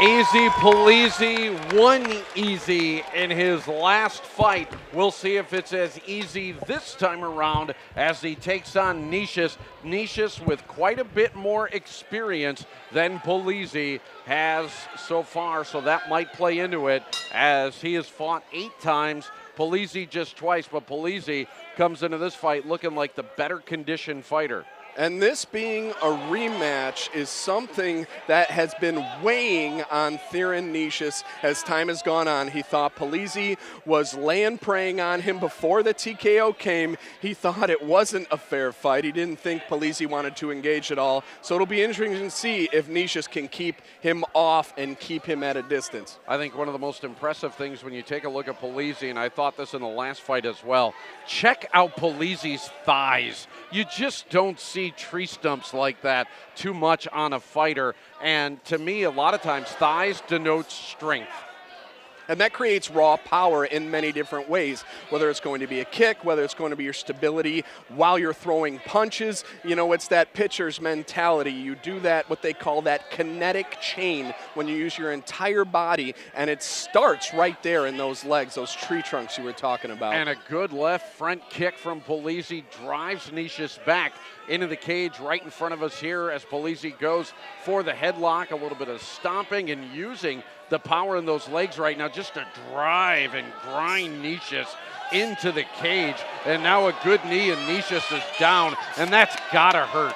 Easy Polizzi won easy in his last fight. We'll see if it's as easy this time around as he takes on Neisius. Neisius with quite a bit more experience than Polizzi has so far, so that might play into it as he has fought 8 times. Polizzi just twice, but Polizzi comes into this fight looking like the better conditioned fighter. And this being a rematch is something that has been weighing on Theron Neisius as time has gone on. He thought Polizzi was laying preying on him before the TKO came. He thought it wasn't a fair fight. He didn't think Polizzi wanted to engage at all. So it'll be interesting to see if Neisius can keep him off and keep him at a distance. I think one of the most impressive things when you take a look at Polizzi, and I thought this in the last fight as well, check out Polizzi's thighs. You just don't see tree stumps like that too much on a fighter, and to me a lot of times thighs denote strength. And that creates raw power in many different ways, whether it's going to be a kick, whether it's going to be your stability while you're throwing punches. You know, it's that pitcher's mentality. You do that, what they call that kinetic chain, when you use your entire body, and it starts right there in those legs, those tree trunks you were talking about. And a good left front kick from Polizzi drives Neisius back into the cage right in front of us here as Polizzi goes for the headlock, a little bit of stomping and using the power in those legs right now just to drive and grind Neisius into the cage. And now a good knee and Neisius is down, and that's gotta hurt.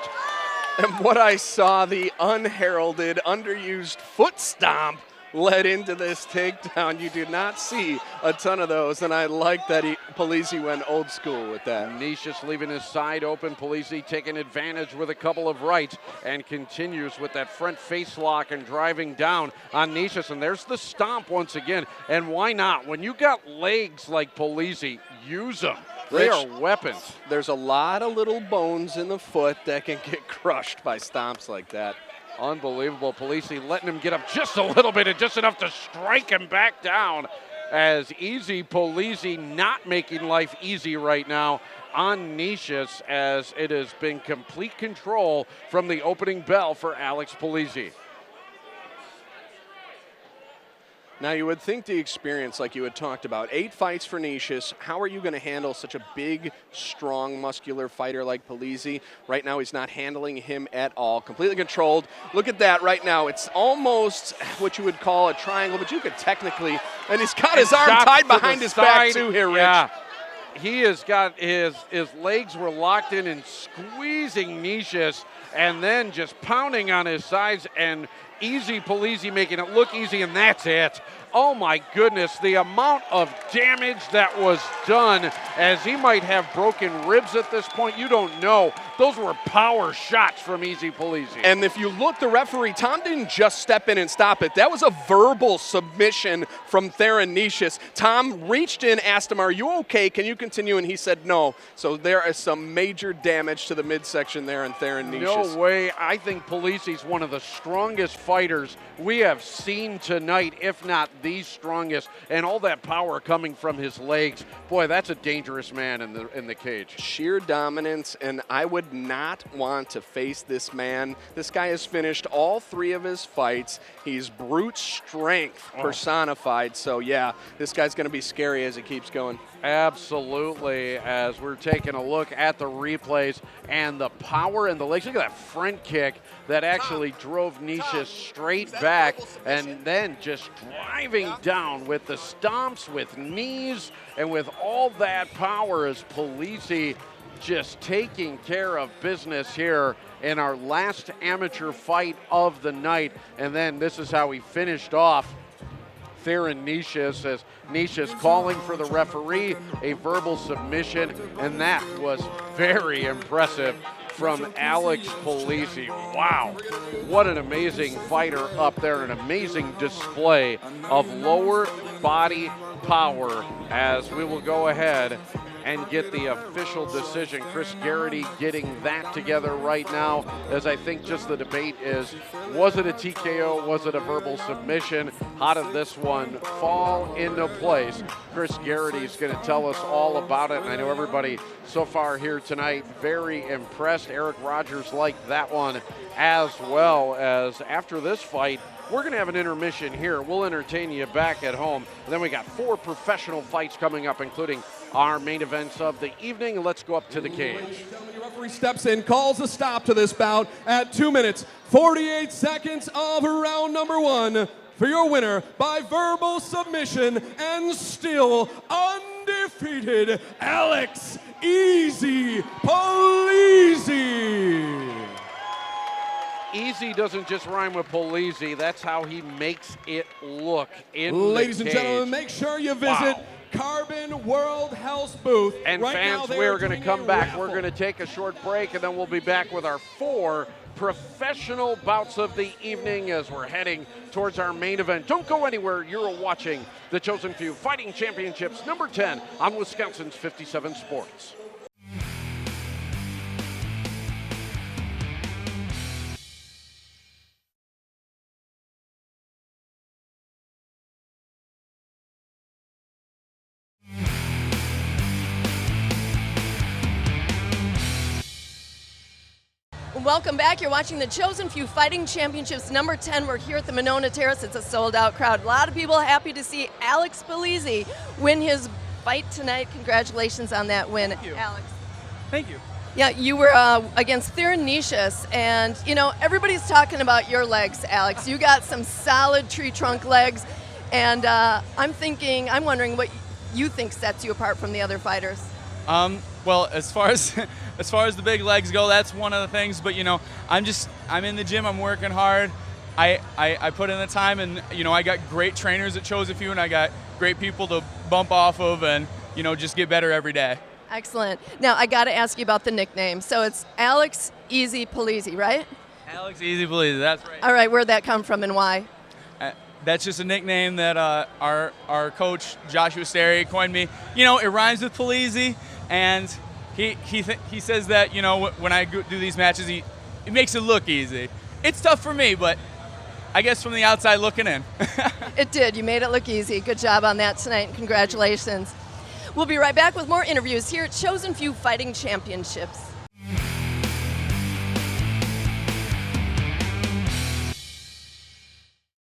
And what I saw, the unheralded, underused foot stomp led into this takedown. You do not see a ton of those, and I like that Polizzi went old school with that. Neisius leaving his side open. Polizzi taking advantage with a couple of rights and continues with that front face lock and driving down on Neisius. And there's the stomp once again. And why not? When you got legs like Polizzi, use them. They are weapons. There's a lot of little bones in the foot that can get crushed by stomps like that. Unbelievable. Polizzi letting him get up just a little bit and just enough to strike him back down, as Easy Polizzi not making life easy right now on Neisius, as it has been complete control from the opening bell for Alex Polizzi. Now, you would think the experience, like you had talked about, 8 fights for Neisius. How are you going to handle such a big, strong, muscular fighter like Polizzi? Right now, he's not handling him at all. Completely controlled. Look at that right now. It's almost what you would call a triangle, but you could technically, and he's got his arm tied behind his back too here, Rich. Yeah. He has got his legs were locked in and squeezing Neisius, and then just pounding on his sides, and Easy Polizzi making it look easy, and that's it. Oh my goodness, the amount of damage that was done, as he might have broken ribs at this point. You don't know. Those were power shots from Easy Polizzi. And if you look, the referee, Tom didn't just step in and stop it. That was a verbal submission from Theron Neisius. Tom reached in, asked him, "Are you okay? Can you continue?" And he said no. So there is some major damage to the midsection there in Theron Neisius. No way. I think Polizzi's one of the strongest fighters we have seen tonight, if not the strongest, and all that power coming from his legs. Boy, that's a dangerous man in the cage. Sheer dominance, and I would not want to face this man. This guy has finished all 3 of his fights. He's brute strength personified. So yeah, this guy's going to be scary as he keeps going. Absolutely, as we're taking a look at the replays and the power and the legs. Look at that front kick that actually drove Neisius straight back, and then just driving down with the stomps, with knees, and with all that power as Polizzi just taking care of business here in our last amateur fight of the night. And then this is how he finished off Theron Neisius, as Neisius calling for the referee, a verbal submission, and that was very impressive from Alex Polizzi. Wow, what an amazing fighter up there, an amazing display of lower body power, as we will go ahead and get the official decision. Chris Garrity getting that together right now, as I think just the debate is, was it a TKO, was it a verbal submission? How did this one fall into place? Chris Garrity is going to tell us all about it, and I know everybody so far here tonight very impressed. Eric Rogers liked that one as well. As after this fight, we're going to have an intermission here. We'll entertain you back at home. And then we got 4 professional fights coming up, including our main events of the evening. Let's go up to the cage. The referee steps in, calls a stop to this bout at 2 minutes, 48 seconds of round number 1. For your winner by verbal submission and still undefeated, Alex "Easy" Polizzi. Easy doesn't just rhyme with Polizzi. That's how he makes it look in Ladies the and cage. gentlemen, make sure you visit Carbon World Health booth. And right fans, now we're going to come back. We're going to take a short break, and then we'll be back with our 4 professional bouts of the evening as we're heading towards our main event. Don't go anywhere. You're watching the Chosen Few Fighting Championships number 10 on Wisconsin's 57 Sports. Welcome back. You're watching the Chosen Few Fighting Championships number 10. We're here at the Monona Terrace. It's a sold-out crowd. A lot of people happy to see Alex Polizzi win his fight tonight. Congratulations on that win, Alex. Thank you. Yeah, you were against Theron Neisius, and you know everybody's talking about your legs, Alex. You got some solid tree trunk legs, and I'm wondering what you think sets you apart from the other fighters. Well, as far as the big legs go, that's one of the things. But you know, I'm in the gym. I'm working hard. I put in the time, and you know, I got great trainers at Chosen Few, and I got great people to bump off of, and you know, just get better every day. Excellent. Now I got to ask you about the nickname. So it's Alex "Easy" Polizzi, right? Alex "Easy" Polizzi. That's right. All right. Where'd that come from, and why? That's just a nickname that our coach Joshua Sterry coined me. You know, it rhymes with Polizzi, and he says that, you know, when I do these matches, it makes it look easy. It's tough for me, but I guess from the outside looking in. It did. You made it look easy. Good job on that tonight. Congratulations. We'll be right back with more interviews here at Chosen Few Fighting Championships.